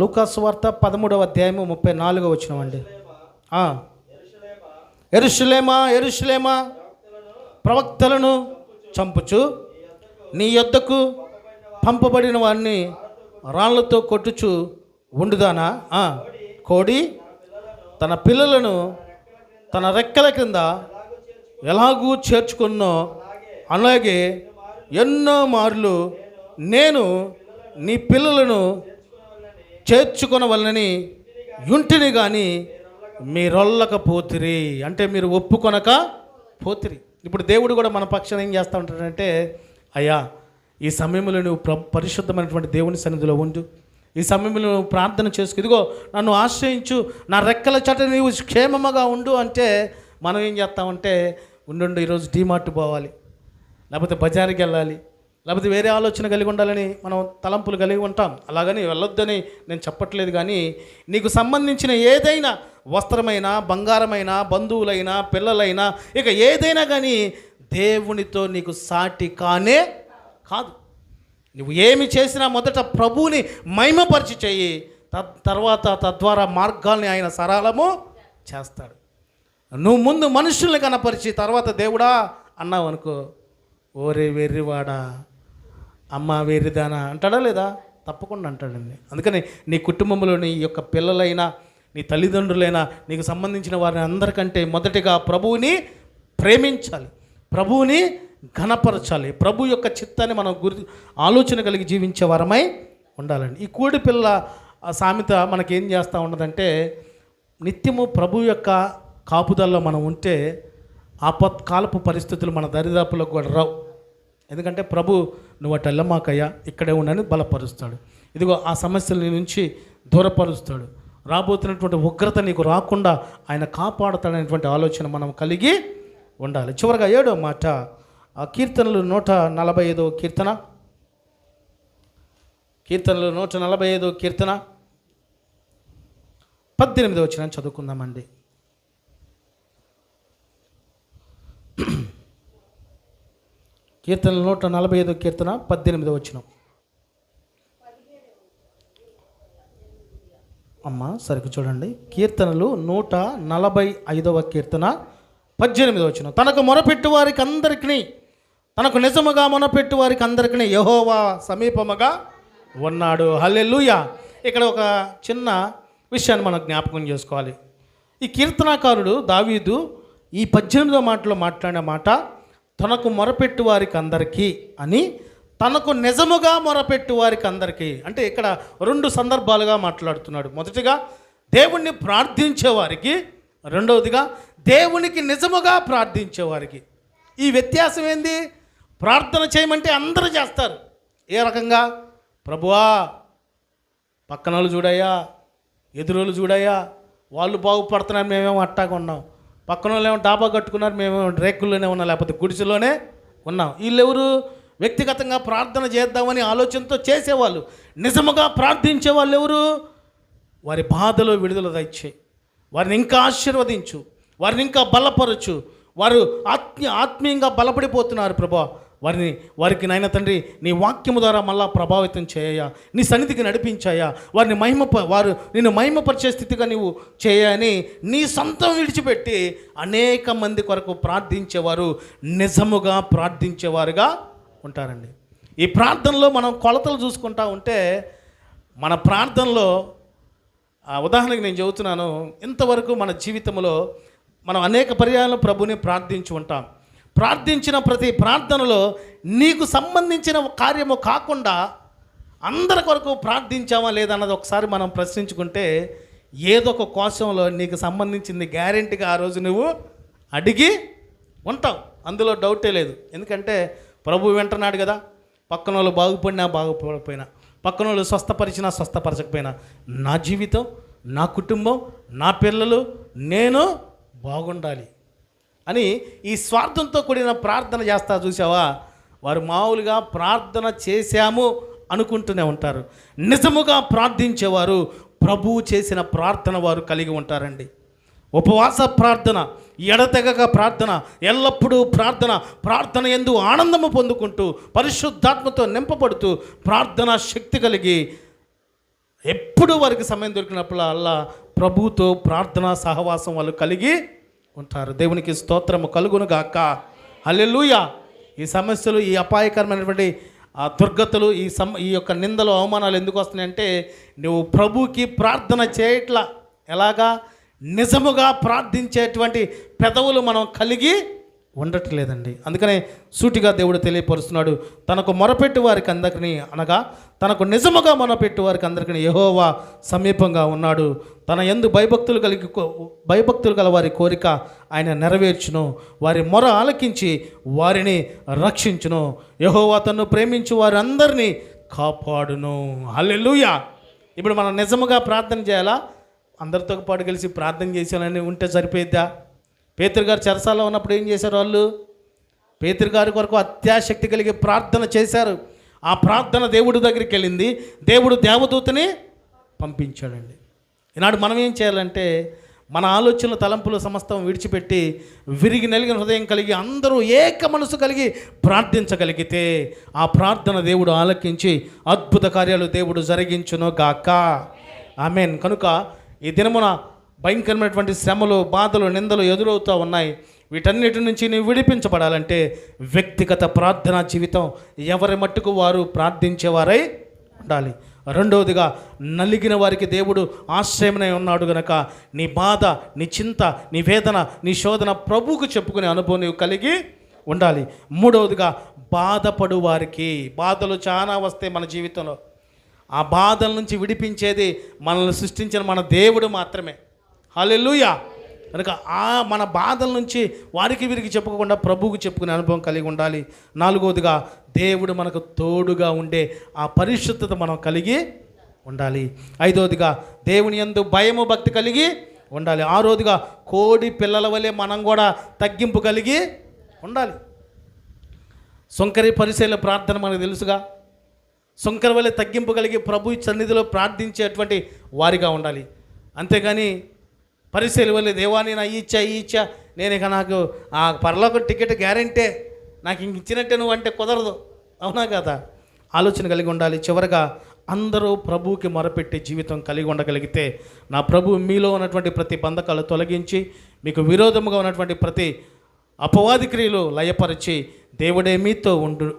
లూకా సువార్త 13వ అధ్యాయము 34వ వచనం అండి. యెరూషలేమా యెరూషలేమా, ప్రవక్తలను చంపుచు నీ యొద్దకు పంపబడిన వారిని రాళ్లతో కొట్టుచు ఉండుదానా? కోడి తన పిల్లలను తన రెక్కల క్రింద ఎలాగూ చేర్చుకున్నో అలాగే ఎన్నో మార్లు నేను నీ పిల్లలను చేర్చుకొనవలనని యుంటిని కానీ మీరొల్లక పోతిరి, అంటే మీరు ఒప్పుకొనక పోతిరి. ఇప్పుడు దేవుడు కూడా మన పక్షాన ఏం చేస్తూ ఉంటాడంటే, అయ్యా ఈ సమయంలో నువ్వు పరిశుద్ధమైనటువంటి దేవుని సన్నిధిలో ఉండు, ఈ సమయంలో నువ్వు ప్రార్థన చేసుకు, ఇదిగో నన్ను ఆశ్రయించు, నా రెక్కల చట నీవు క్షేమముగా ఉండు అంటే మనం ఏం చేస్తామంటే, ఉండు ఈరోజు డీమార్ట్ పోవాలి, లేకపోతే బజార్కి వెళ్ళాలి, లేకపోతే వేరే ఆలోచన కలిగి ఉండాలని మనం తలంపులు కలిగి ఉంటాం. అలాగని వెళ్ళొద్దని నేను చెప్పట్లేదు, కానీ నీకు సంబంధించిన ఏదైనా వస్త్రమైనా, బంగారమైనా, బంధువులైనా, పిల్లలైనా, ఇక ఏదైనా కానీ దేవునితో నీకు సాటి కానే కాదు. నువ్వు ఏమి చేసినా మొదట ప్రభువుని మహిమపరిచి చెయ్యి, తర్వాత తద్వారా మార్గాల్ని ఆయన సరళము చేస్తాడు. నువ్వు ముందు మనుషుల్ని కనపరిచి తర్వాత దేవుడా అన్నావు అనుకో, ఓరే వెర్రివాడా, అమ్మ వేరిదానా అంటాడా లేదా? తప్పకుండా అంటాడండి. అందుకని నీ కుటుంబంలో నీ యొక్క పిల్లలైనా, నీ తల్లిదండ్రులైనా, నీకు సంబంధించిన వారిని అందరికంటే మొదటిగా ప్రభువుని ప్రేమించాలి, ప్రభువుని ఘనపరచాలి, ప్రభు యొక్క చిత్తాన్ని మనం ఆలోచన కలిగి జీవించే వారమై ఉండాలండి. ఈ కోడి పిల్ల సామెత మనకేం చేస్తూ ఉన్నదంటే, నిత్యము ప్రభు యొక్క కాపుదల్లో మనం ఉంటే ఆపత్కాలపు పరిస్థితులు మన దరిదాపులకు కూడా రావు. ఎందుకంటే ప్రభు నువ్వు అటు వెళ్ళమాకయ్యా, ఇక్కడే ఉండని బలపరుస్తాడు. ఇదిగో ఆ సమస్యల నుంచి దూరపరుస్తాడు. రాబోతున్నటువంటి ఉగ్రత నీకు రాకుండా ఆయన కాపాడుతాడనేటువంటి ఆలోచన మనం కలిగి ఉండాలి. చివరిగా 7వ మాట, ఆ కీర్తనలు 145 కీర్తన, కీర్తనలు 145 కీర్తన 18 వచనం చదువుకుందామండి. కీర్తనలు 145 కీర్తన 18 వచనం. అమ్మ సరిగ్గా చూడండి. కీర్తనలు 145 కీర్తన 18 వచనం. తనకు మొరపెట్టు వారికి అందరికీ, తనకు నిజముగా మొరపెట్టు వారికి అందరికీ యెహోవా సమీపముగా ఉన్నాడు. హల్లెలూయా. ఇక్కడ ఒక చిన్న విషయాన్ని మనం జ్ఞాపకం చేసుకోవాలి. ఈ కీర్తనాకారుడు దావీదు ఈ 18వ మాటలో మాట్లాడిన మాట తనకు మొరపెట్టు వారికి అందరికీ అని, తనకు నిజముగా మొరపెట్టు వారికి అందరికీ అంటే ఇక్కడ 2 సందర్భాలుగా మాట్లాడుతున్నాడు. మొదటిగా దేవుణ్ణి ప్రార్థించేవారికి, రెండవదిగా దేవునికి నిజముగా ప్రార్థించేవారికి. ఈ వ్యత్యాసం ఏంది? ప్రార్థన చేయమంటే అందరూ చేస్తారు. ఏ రకంగా? ప్రభువా పక్కనోళ్ళు చూడయ్యా, ఎదురోళ్ళు చూడయ్యా, వాళ్ళు బాగుపడుతున్నారు, మేమేమో అట్టాగా ఉన్నాం. పక్కన వాళ్ళు ఏమో డాబా కట్టుకున్నారు, మేమేమో రేకుల్లోనే ఉన్నాం, లేకపోతే గుడిసెలోనే ఉన్నాం. వీళ్ళెవరు? వ్యక్తిగతంగా ప్రార్థన చేద్దామని ఆలోచనతో చేసేవాళ్ళు. నిజముగా ప్రార్థించే వాళ్ళు ఎవరు? వారి బాధలో విడుదల దయచేయి, వారిని ఇంకా ఆశీర్వదించు, వారిని ఇంకా బలపరచు. వారు ఆత్మీయంగా బలపడిపోతున్నారు ప్రభా, వారికి నాయన తండ్రి నీ వాక్యము ద్వారా మళ్ళా ప్రభావితం చేయ, నీ సన్నిధికి నడిపించాయా, వారిని వారు నిన్ను మహిమపరిచే స్థితిగా నీవు చేయని నీ సొంతం విడిచిపెట్టి అనేక మంది కొరకు ప్రార్థించేవారు నిజముగా ప్రార్థించేవారుగా ఉంటారండి. ఈ ప్రార్థనలో మనం కొలతలు చూసుకుంటా ఉంటే మన ప్రార్థనలో ఉదాహరణకి నేను చెబుతున్నాను, ఇంతవరకు మన జీవితంలో మనం అనేక పర్యాయాలు ప్రభుని ప్రార్థించి ఉంటాం. ప్రార్థించిన ప్రతి ప్రార్థనలో నీకు సంబంధించిన కార్యము కాకుండా అందరి కొరకు ప్రార్థించామా లేదన్నది ఒకసారి మనం ప్రశ్నించుకుంటే ఏదో ఒక కోశంలో నీకు సంబంధించింది గ్యారెంటీగా ఆ రోజు నువ్వు అడిగి ఉంటావు. అందులో డౌటే లేదు. ఎందుకంటే ప్రభు వింటున్నాడు కదా. పక్కన వాళ్ళు బాగుపడినా బాగుపడిపోయినా, పక్కన వాళ్ళు స్వస్థపరిచినా స్వస్థపరచకపోయినా, నా జీవితం, నా కుటుంబం, నా పిల్లలు, నేను బాగుండాలి అని ఈ స్వార్థంతో కూడిన ప్రార్థన చేస్తా చూసావా, వారు మామూలుగా ప్రార్థన చేశాము అనుకుంటూనే ఉంటారు. నిజముగా ప్రార్థించేవారు ప్రభువు చేసిన ప్రార్థన వారు కలిగి ఉంటారండి. ఉపవాస ప్రార్థన, ఎడతెగక ప్రార్థన, ఎల్లప్పుడూ ప్రార్థన యందు ఆనందము పొందుకుంటూ పరిశుద్ధాత్మతో నింపబడుతూ ప్రార్థనా శక్తి కలిగి ఎప్పుడు వారికి సమయం దొరికినప్పుడు అల్లా ప్రభువుతో ప్రార్థనా సహవాసం వాళ్ళు కలిగి ఉంటారు. దేవునికి స్తోత్రము కలుగును గాక. హల్లెలూయా. ఈ సమస్యలు, ఈ అపాయకరమైనటువంటి దుర్గతులు, ఈ యొక్క నిందలు, అవమానాలు ఎందుకు వస్తున్నాయంటే నువ్వు ప్రభువుకి ప్రార్థన చేయట్లా. ఎలాగా? నిజముగా ప్రార్థించేటువంటి పెదవులు మనం కలిగి ఉండట్లేదండి. అందుకనే సూటిగా దేవుడు తెలియపరుస్తున్నాడు, తనకు మొరపెట్టు వారికి అందరికీ, అనగా తనకు నిజముగా మొరపెట్టు వారికి అందరికీ యెహోవా సమీపంగా ఉన్నాడు. తన యందు భయభక్తులు గల వారి కోరిక ఆయన నెరవేర్చును, వారి మొర ఆలకించి వారిని రక్షించును. యెహోవా తన్ను ప్రేమించు వారందరినీ కాపాడును. హల్లెలూయా. ఇప్పుడు మనం నిజముగా ప్రార్థన చేయాలా? అందరితో పాటు కలిసి ప్రార్థన చేసేయాలని ఉంటే సరిపోయిద్దా? పేతురు గారు చెరసాలలో ఉన్నప్పుడు ఏం చేశారు? వాళ్ళు పేతురు గారి కొరకు అత్యాశక్తి కలిగి ప్రార్థన చేశారు. ఆ ప్రార్థన దేవుడి దగ్గరికి వెళ్ళింది, దేవుడు దేవదూతని పంపించాడండి. ఈనాడు మనం ఏం చేయాలంటే మన ఆలోచనలు, తలంపులు సమస్తం విడిచిపెట్టి విరిగి నలిగిన హృదయం కలిగి అందరూ ఏక మనసు కలిగి ప్రార్థించగలిగితే ఆ ప్రార్థన దేవుడు ఆలకించి అద్భుత కార్యాలు దేవుడు జరిగించును గాక. ఆమేన్. కనుక ఈ దినమున భయంకరమైనటువంటి శ్రమలు, బాధలు, నిందలు ఎదురవుతూ ఉన్నాయి. వీటన్నిటి నుంచి నీవు విడిపించబడాలంటే వ్యక్తిగత ప్రార్థనా జీవితం ఎవరి మట్టుకు వారు ప్రార్థించేవారై ఉండాలి. రెండవదిగా నలిగిన వారికి దేవుడు ఆశ్రయమై ఉన్నాడు గనక నీ బాధ, నీ చింత, నీ వేదన, నీ శోధన ప్రభువుకు చెప్పుకునే అనుభవం నీవు కలిగి ఉండాలి. మూడవదిగా బాధపడు వారికి, బాధలు చాలా వస్తాయి మన జీవితంలో. ఆ బాధల నుంచి విడిపించేది మనల్ని సృష్టించిన మన దేవుడు మాత్రమే. హల్లెలూయా. కనుక మన బాధల నుంచి వారికి వీరికి చెప్పుకోకుండా ప్రభువుకు చెప్పుకునే అనుభవం కలిగి ఉండాలి. 4వదిగా దేవుడు మనకు తోడుగా ఉండే ఆ పరిశుద్ధత మనం కలిగి ఉండాలి. 5వదిగా దేవుని యందు భయము భక్తి కలిగి ఉండాలి. 6వదిగా కోడి పిల్లల వలె మనం కూడా తగ్గింపు కలిగి ఉండాలి. సుంకరి పరిశీలన ప్రార్థన మనకు తెలుసుగా. సుంకరి వలె తగ్గింపు కలిగి ప్రభు సన్నిధిలో ప్రార్థించేటువంటి వారిగా ఉండాలి. అంతేగాని పరిశీలన వలె దేవాన్ని నా ఇచ్చా నేను ఇక నాకు ఆ పరలోక టికెట్ గ్యారెంటీ, నాకు ఇంక ఇచ్చినట్టే నువ్వు అంటే కుదరదు, అవునా కదా? ఆలోచన కలిగి ఉండాలి. చివరగా అందరూ ప్రభువుకి మొరపెట్టే జీవితం కలిగి ఉండగలిగితే నా ప్రభు మీలో ఉన్నటువంటి ప్రతి బంధకాలు తొలగించి మీకు విరోధముగా ఉన్నటువంటి ప్రతి అపవాది క్రియలు లయపరిచి దేవుడే మీతో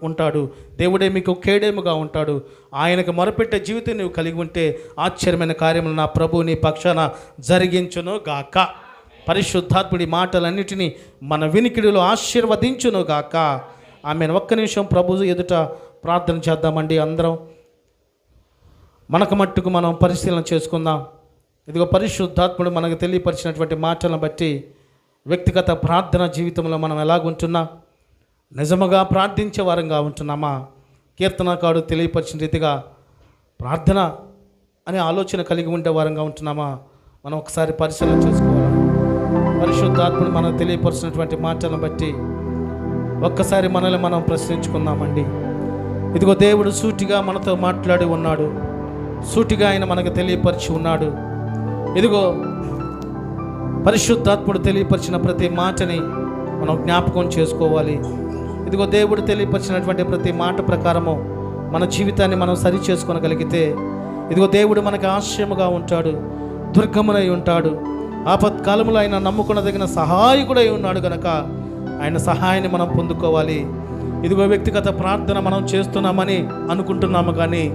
ఉంటాడు. దేవుడే మీకు కేడేముగా ఉంటాడు. ఆయనకు మొరపెట్టే జీవితం నువ్వు కలిగి ఉంటే ఆశ్చర్యమైన కార్యములు నా ప్రభు నీ పక్షాన జరిగించును గాక. పరిశుద్ధాత్ముడి మాటలన్నిటినీ మన వినికిడిలో ఆశీర్వదించును గాక. ఆమెను ఒక్క నిమిషం ప్రభు ఎదుట ప్రార్థన చేద్దామండి. అందరం మనకు మట్టుకు మనం పరిశీలన చేసుకుందాం. ఇదిగో పరిశుద్ధాత్ముడు మనకు తెలియపరిచినటువంటి మాటలను బట్టి వ్యక్తిగత ప్రార్థన జీవితంలో మనం ఎలాగుంటున్నాం? నిజముగా ప్రార్థించే వారంగా ఉంటున్నామా? కీర్తనకారుడు తెలియపరిచిన రీతిగా ప్రార్థన అనే ఆలోచన కలిగి ఉండే వారంగా ఉంటున్నామా? మనం ఒకసారి పరిశీలన చేసుకోవాలి. పరిశుద్ధాత్ముడు మనకు తెలియపరిచినటువంటి మాటలను బట్టి ఒక్కసారి మనల్ని మనం ప్రశ్నించుకుందామండి. ఇదిగో దేవుడు సూటిగా మనతో మాట్లాడి ఉన్నాడు. సూటిగా ఆయన మనకు తెలియపరిచి ఉన్నాడు. ఇదిగో పరిశుద్ధాత్ముడు తెలియపరిచిన ప్రతి మాటని మనం జ్ఞాపకం చేసుకోవాలి. ఇదిగో దేవుడు తెలియపరిచినటువంటి ప్రతి మాట ప్రకారము మన జీవితాన్ని మనం సరి చేసుకోగలిగితే ఇదిగో దేవుడు మనకు ఆశ్రయముగా ఉంటాడు, దుర్గమునై ఉంటాడు. ఆపత్కాలములో ఆయన నమ్ముకునదగిన సహాయకుడై ఉన్నాడు కనుక ఆయన సహాయాన్ని మనం పొందుకోవాలి. ఇదిగో వ్యక్తిగత ప్రార్థన మనం చేస్తున్నామని అనుకుంటున్నాము, కానీ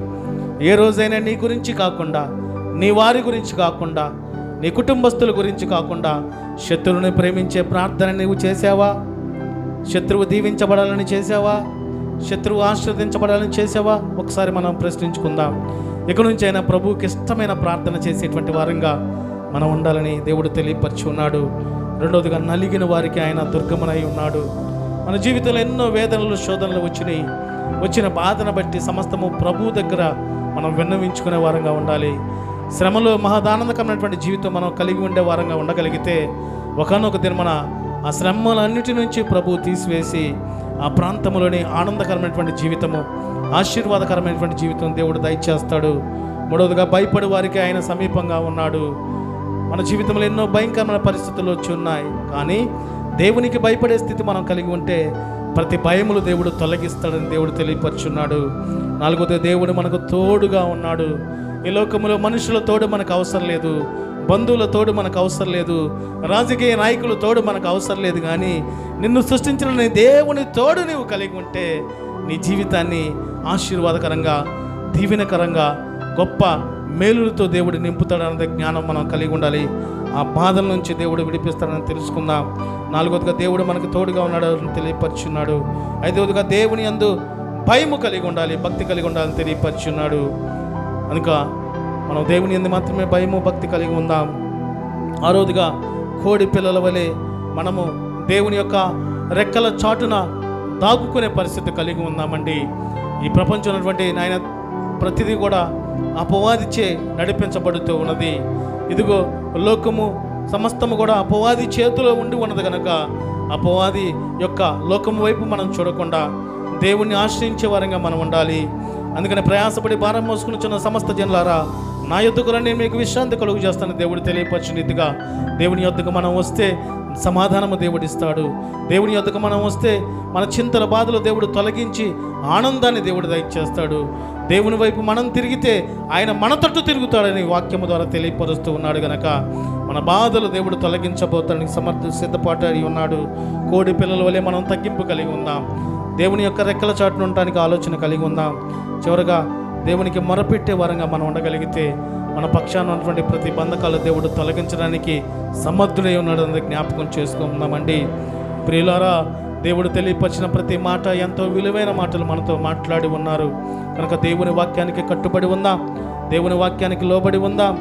ఏ రోజైనా నీ గురించి కాకుండా, నీ వారి గురించి కాకుండా, నీ కుటుంబస్తుల గురించి కాకుండా శత్రువుని ప్రేమించే ప్రార్థన నీవు చేసావా? శత్రువు దీవించబడాలని చేసావా? శత్రువు ఆశీర్వదించబడాలని చేసావా? ఒకసారి మనం ప్రశ్నించుకుందాం. ఇక నుంచి అయినా ప్రభువుకి ఇష్టమైన ప్రార్థన చేసేటువంటి వారంగా మనం ఉండాలని దేవుడు తెలియపరిచి ఉన్నాడు. 2వదిగా నలిగిన వారికి ఆయన దుర్గమునై ఉన్నాడు. మన జీవితంలో ఎన్నో వేదనలు శోధనలు వచ్చిన బాధను బట్టి సమస్తము ప్రభు దగ్గర మనం విన్నవించుకునే వారంగా ఉండాలి. శ్రమలో మహదానందకరమైనటువంటి జీవితం మనం కలిగి ఉండే వారంగా ఉండగలిగితే ఒకనొక దినమున ఆ శ్రమలన్నిటి నుంచి ప్రభువు తీసివేసి ఆ ప్రాంతంలోని ఆనందకరమైనటువంటి జీవితము, ఆశీర్వాదకరమైనటువంటి జీవితం దేవుడు దయచేస్తాడు. 3వదిగా భయపడే వారికి ఆయన సమీపంగా ఉన్నాడు. మన జీవితంలో ఎన్నో భయంకరమైన పరిస్థితులు వచ్చి ఉన్నాయి, కానీ దేవునికి భయపడే స్థితి మనం కలిగి ఉంటే ప్రతి భయములు దేవుడు తొలగిస్తాడని దేవుడు తెలియపరుచున్నాడు. 4వది దేవుడు మనకు తోడుగా ఉన్నాడు. ఈ లోకంలో మనుషుల తోడు మనకు అవసరం లేదు, బంధువుల తోడు మనకు అవసరం లేదు, రాజకీయ నాయకుల తోడు మనకు అవసరం లేదు, కానీ నిన్ను సృష్టించిన నీ దేవుని తోడు నీవు కలిగి ఉంటే నీ జీవితాన్ని ఆశీర్వాదకరంగా, దీవెనకరంగా, గొప్ప మేలులతో దేవుడు నింపుతాడన్నది జ్ఞానం మనం కలిగి ఉండాలి. ఆ బాధల నుంచి దేవుడు విడిపిస్తాడని తెలుసుకుందాం. 4వదిగా దేవుడు మనకు తోడుగా ఉన్నాడు అని తెలియపరుచున్నాడు. 5వదిగా దేవుని యందు భయము కలిగి ఉండాలి, భక్తి కలిగి ఉండాలని తెలియపరుచున్నాడు. కనుక మనం దేవుని యందు మాత్రమే భయము భక్తి కలిగి ఉందాం. 6వదిగా కోడి పిల్లల వలె మనము దేవుని యొక్క రెక్కల చాటున దాక్కునే పరిస్థితి కలిగి ఉందామండి. ఈ ప్రపంచం ఉన్నటువంటి నాయన ప్రతిదీ కూడా అపవాదిచే నడిపించబడుతూ ఉన్నది. ఇదిగో లోకము సమస్తము కూడా అపవాది చేతిలో ఉండి ఉన్నది కనుక అపవాది యొక్క లోకము వైపు మనం చూడకుండా దేవుణ్ణి ఆశ్రయించే వారంగా మనం ఉండాలి. అందుకని ప్రయాసపడి భారం మోసుకుని సమస్త జనులారా నా యొద్దకు రండి, మీకు విశ్రాంతి కలుగు చేస్తాను దేవుడు తెలియపరిచిన రీతిగా దేవుని యొద్దకు మనం వస్తే సమాధానము దేవుడిస్తాడు. దేవుని యొద్దకు మనం వస్తే మన చింతల బాధలు దేవుడు తొలగించి ఆనందాన్ని దేవుడు దయచేస్తాడు. దేవుని వైపు మనం తిరిగితే ఆయన మన తట్టు తిరుగుతాడని వాక్యము ద్వారా తెలియపరుస్తూ ఉన్నాడు కనుక మన బాధలు దేవుడు తొలగించబోతానికి సిద్ధపాటు ఉన్నాడు. కోడి పిల్లల వలె మనం తగ్గింపు కలిగి ఉందాం. దేవుని యొక్క రెక్కల చాటును ఉండటానికి ఆలోచన కలిగి ఉందాం. చివరగా దేవునికి మొరపెట్టే వారంగా మనం ఉండగలిగితే మన పక్షాన ఉన్నటువంటి ప్రతి బంధకాలు దేవుడు తొలగించడానికి సమర్థుడై ఉన్నాడని జ్ఞాపకం చేసుకుందామండి. ప్రియులారా, దేవుడు తెలియపరిచిన ప్రతి మాట ఎంతో విలువైన మాటలు మనతో మాట్లాడి ఉన్నారు కనుక దేవుని వాక్యానికి కట్టుబడి ఉందాం, దేవుని వాక్యానికి లోబడి ఉందాం.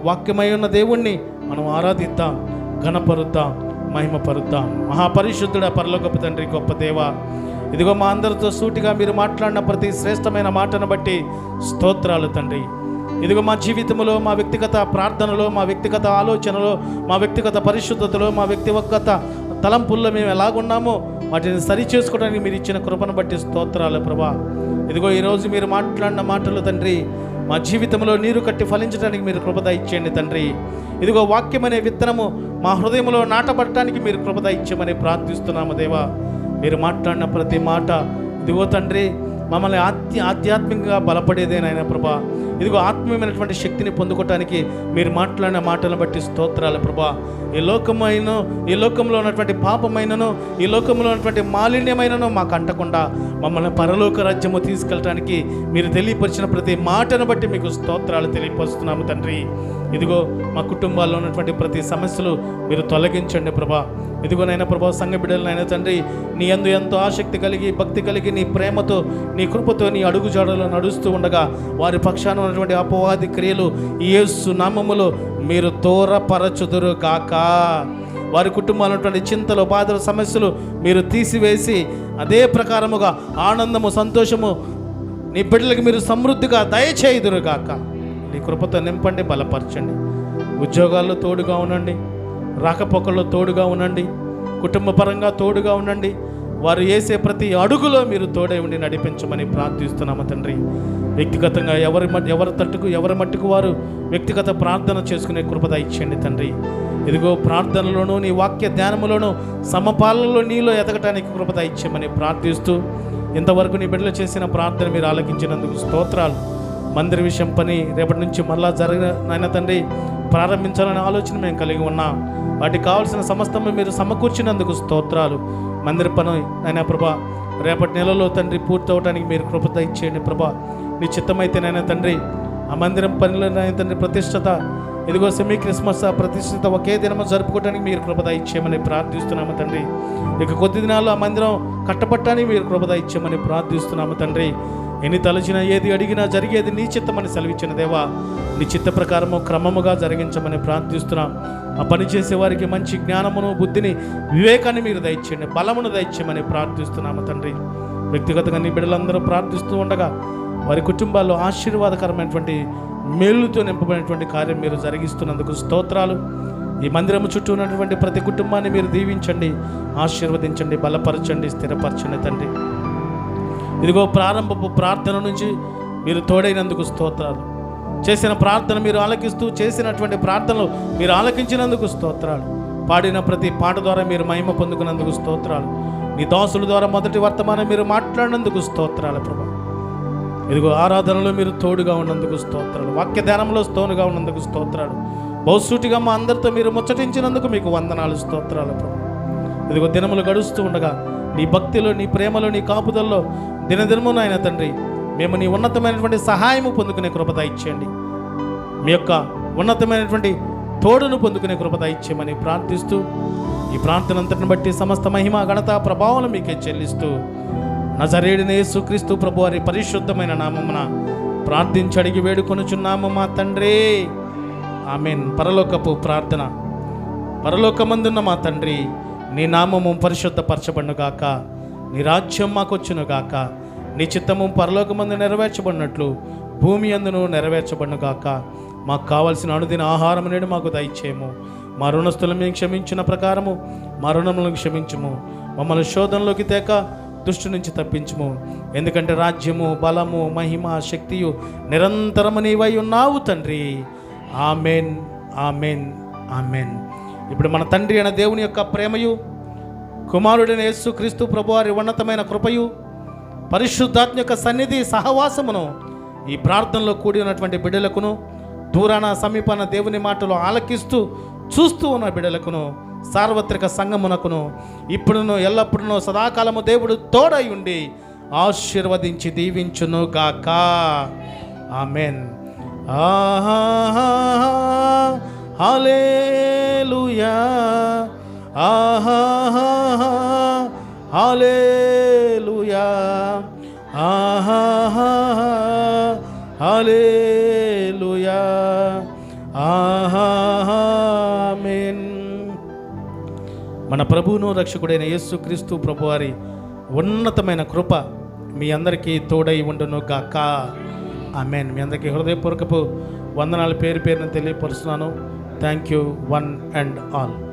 వాక్యమై ఉన్న దేవుణ్ణి మనం ఆరాధిద్దాం. ఘనపరుద్దాం, మహిమపరుద్దాం. మహాపరిశుద్ధుడ, పరలోకపు తండ్రి, గొప్ప దేవ, ఇదిగో మా అందరితో సూటిగా మీరు మాట్లాడిన ప్రతి శ్రేష్టమైన మాటను బట్టి స్తోత్రాలు తండ్రి. ఇదిగో మా జీవితంలో, మా వ్యక్తిగత ప్రార్థనలో, మా వ్యక్తిగత ఆలోచనలో, మా వ్యక్తిగత పరిశుద్ధతలో, మా వ్యక్తిగత తలంపుల్లో మేము ఎలాగున్నామో వాటిని సరి చేసుకోవడానికి మీరు ఇచ్చిన కృపను బట్టి స్తోత్రాలు ప్రభా. ఇదిగో ఈరోజు మీరు మాట్లాడిన మాటలు తండ్రి మా జీవితంలో నీరు కట్టి ఫలించడానికి మీరు కృపద ఇచ్చేయండి తండ్రి. ఇదిగో వాక్యం అనే విత్తనము మా హృదయంలో నాటబడటానికి మీరు కృపద ఇచ్చామని ప్రార్థిస్తున్నాము దేవా. మీరు మాట్లాడిన ప్రతి మాట ఇదిగో తండ్రి మమ్మల్ని ఆధ్యాత్మికంగా బలపడేదేనాయన ప్రభా. ఇదిగో ఆత్మీయమైనటువంటి శక్తిని పొందుకోవటానికి మీరు మాట్లాడిన మాటలను బట్టి స్తోత్రాలు ప్రభా. ఈ లోకంలో ఉన్నటువంటి పాపమైనను, ఈ లోకంలో ఉన్నటువంటి మాలిన్యమైనను మాకు అంటకుండా మమ్మల్ని పరలోక రాజ్యము తీసుకెళ్ళటానికి మీరు తెలియపరిచిన ప్రతి మాటను బట్టి మీకు స్తోత్రాలు తెలియపరుస్తున్నాము తండ్రి. ఇదిగో మా కుటుంబాల్లో ఉన్నటువంటి ప్రతి సమస్యలు మీరు తొలగించండి ప్రభా. ఇదిగోనైనా ప్రభా, సంఘ బిడ్డలనైనా తండ్రి నీ యందు ఎంతో ఆసక్తి కలిగి, భక్తి కలిగి, నీ ప్రేమతో, నీ కృపతో, నీ అడుగుజాడలో నడుస్తూ ఉండగా వారి పక్షాన ఉన్నటువంటి అపవాది క్రియలు యేసు నామములో మీరు దూరపరచుదురు గాక. వారి కుటుంబాలు ఉన్నటువంటి చింతలు, బాధలు, సమస్యలు మీరు తీసివేసి అదే ప్రకారముగా ఆనందము, సంతోషము నీ బిడ్డలకు మీరు సమృద్ధిగా దయచేయుదురు గాక. నీ కృపతో నింపండి, బలపరచండి. ఉద్యోగాల్లో తోడుగా ఉండండి, రాకపోకల్లో తోడుగా ఉండండి, కుటుంబ పరంగా తోడుగా ఉండండి. వారు వేసే ప్రతి అడుగులో మీరు తోడై ఉండి నడిపించమని ప్రార్థిస్తున్నాము తండ్రి. వ్యక్తిగతంగా ఎవరి మట్టుకు వారు వ్యక్తిగత ప్రార్థన చేసుకునే కృపద ఇచ్చేయండి తండ్రి. ఇదిగో ప్రార్థనలోనూ, నీ వాక్య ధ్యానములోనూ, సమపాలనలో నీలో ఎదగటానికి కృపద ఇచ్చేయమని ప్రార్థిస్తూ, ఇంతవరకు నీ బిడ్డలు చేసిన ప్రార్థన మీరు ఆలకించినందుకు స్తోత్రాలు. మందిర విషయం పని రేపటి నుంచి మళ్ళా నాయన తండ్రి ప్రారంభించాలనే ఆలోచన మేము కలిగి ఉన్నాం. వాటికి కావాల్సిన సమస్తము మీరు సమకూర్చినందుకు స్తోత్రాలు. మందిర పని నాయనా ప్రభా రేపటి నెలలో తండ్రి పూర్తి అవడానికి మీరు కృపద ఇచ్చేయండి ప్రభా. నీ చిత్తమైతే నాయన తండ్రి ఆ మందిరం పనిలో నాయన తండ్రి ప్రతిష్టత, ఇదిగో సెమీ క్రిస్మస్ ఆ ప్రతిష్ఠిత ఒకే దినము జరుపుకోవడానికి మీరు కృపద ఇచ్చేయమని ప్రార్థిస్తున్నాము తండ్రి. ఇక కొద్ది దినాల్లో ఆ మందిరం కట్టబట్టడానికి మీరు కృపద ఇచ్చేయమని ప్రార్థిస్తున్నాము తండ్రి. ఎన్ని తలచినా, ఏది అడిగినా జరిగేది నీ చిత్తమని సెలవిచ్చిన దేవా, నీ చిత్త ప్రకారము క్రమముగా జరిగించమని ప్రార్థిస్తున్నాం. ఆ పని చేసే వారికి మంచి జ్ఞానమును, బుద్ధిని, వివేకాన్ని మీరు దయచేయండి, బలమును దయచేయమని ప్రార్థిస్తున్నాము తండ్రి. వ్యక్తిగతంగా నీ బిడ్డలందరూ ప్రార్థిస్తూ ఉండగా వారి కుటుంబాల్లో ఆశీర్వాదకరమైనటువంటి మేలుతో నింపబడినటువంటి కార్యం మీరు జరిగిస్తున్నందుకు స్తోత్రాలు. ఈ మందిరము చుట్టూ ఉన్నటువంటి ప్రతి కుటుంబాన్ని మీరు దీవించండి, ఆశీర్వదించండి, బలపరచండి, స్థిరపరచండి తండ్రి. ఇదిగో ప్రారంభపు ప్రార్థన నుంచి మీరు తోడైనందుకు స్తోత్రాలు. చేసిన ప్రార్థన మీరు ఆలకిస్తూ, చేసినటువంటి ప్రార్థనలు మీరు ఆలకించినందుకు స్తోత్రాలు. పాడిన ప్రతి పాట ద్వారా మీరు మహిమ పొందుకున్నందుకు స్తోత్రాలు. నీ దాసుల ద్వారా మొదటి వర్తమానం మీరు మాట్లాడినందుకు స్తోత్రాలు ప్రభా. ఇదిగో ఆరాధనలో మీరు తోడుగా ఉన్నందుకు స్తోత్రాలు. వాక్య ధ్యానంలో తోడుగా ఉన్నందుకు స్తోత్రాలు. బహుసూటిగా మా అందరితో మీరు ముచ్చటించినందుకు మీకు వందనాలు, స్తోత్రాలు ప్రభా. ఇదిగో దినములు గడుస్తూ ఉండగా నీ భక్తిలో, నీ ప్రేమలో, నీ కాపుదల్లో దినదినము నాయన తండ్రి మేము నీ ఉన్నతమైనటువంటి సహాయము పొందుకునే కృపద ఇచ్చేయండి. మీ యొక్క ఉన్నతమైనటువంటి తోడును పొందుకునే కృపద ఇచ్చేయమని ప్రార్థిస్తూ, ఈ ప్రార్థన అంతటిని బట్టి సమస్త మహిమ, ఘనత, ప్రభావం మీకే చెల్లిస్తూ నజరేయుడైన యేసుక్రీస్తు ప్రభు వారి పరిశుద్ధమైన నామమున ప్రార్థించి అడిగి వేడుకొనుచున్నాము మా తండ్రి, ఆమేన్. పరలోకపు ప్రార్థన. పరలోకమందున్న మా తండ్రి, నీ నామము పరిశుద్ధపరచబడునుగాక, నీ రాజ్యం మాకొచ్చునుగాక, నీ చిత్తము పరలోకమందు నెరవేర్చబడినట్లు భూమి అందును నెరవేర్చబడునుగాక. మాకు కావలసిన అనుదిన ఆహారం నేడు మాకు దయచేయము. మా రుణస్థులను మేము క్షమించిన ప్రకారము మా రుణములను క్షమించుము. మమ్మల్ని శోధనలోకి తేక దుష్టు నుంచి తప్పించుము. ఎందుకంటే రాజ్యము, బలము, మహిమ, శక్తియు నిరంతరము నీవై ఉన్నావు తండ్రి. Amen, amen, amen. ఇప్పుడు మన తండ్రి అయిన దేవుని యొక్క ప్రేమయు, కుమారుడైన యేసుక్రీస్తు ప్రభువారి ఉన్నతమైన కృపయు, పరిశుద్ధాత్మ యొక్క సన్నిధి సహవాసమును ఈ ప్రార్థనలో కూడి ఉన్నటువంటి బిడ్డలకును, దూరాన సమీపాన దేవుని మాటలు ఆలకిస్తూ చూస్తూ ఉన్న బిడ్డలకును, సార్వత్రిక సంఘమునకును ఇప్పుడును ఎల్లప్పుడూ సదాకాలము దేవుడు తోడై ఉండి ఆశీర్వదించి దీవించును గాక. ఆమెన్. హల్లెలూయా, హల్లెలూయా, హల్లెలూయా, ఆమేన్. మన ప్రభువును రక్షకుడైన యేసుక్రీస్తు ప్రభువారి ఉన్నతమైన కృప మీ అందరికీ తోడై ఉండును గాక. ఆమేన్. మీ అందరికీ హృదయపూర్వకపు వందనాలు పేరు పేరున తెలియపరుస్తున్నాను. Thank you one and all.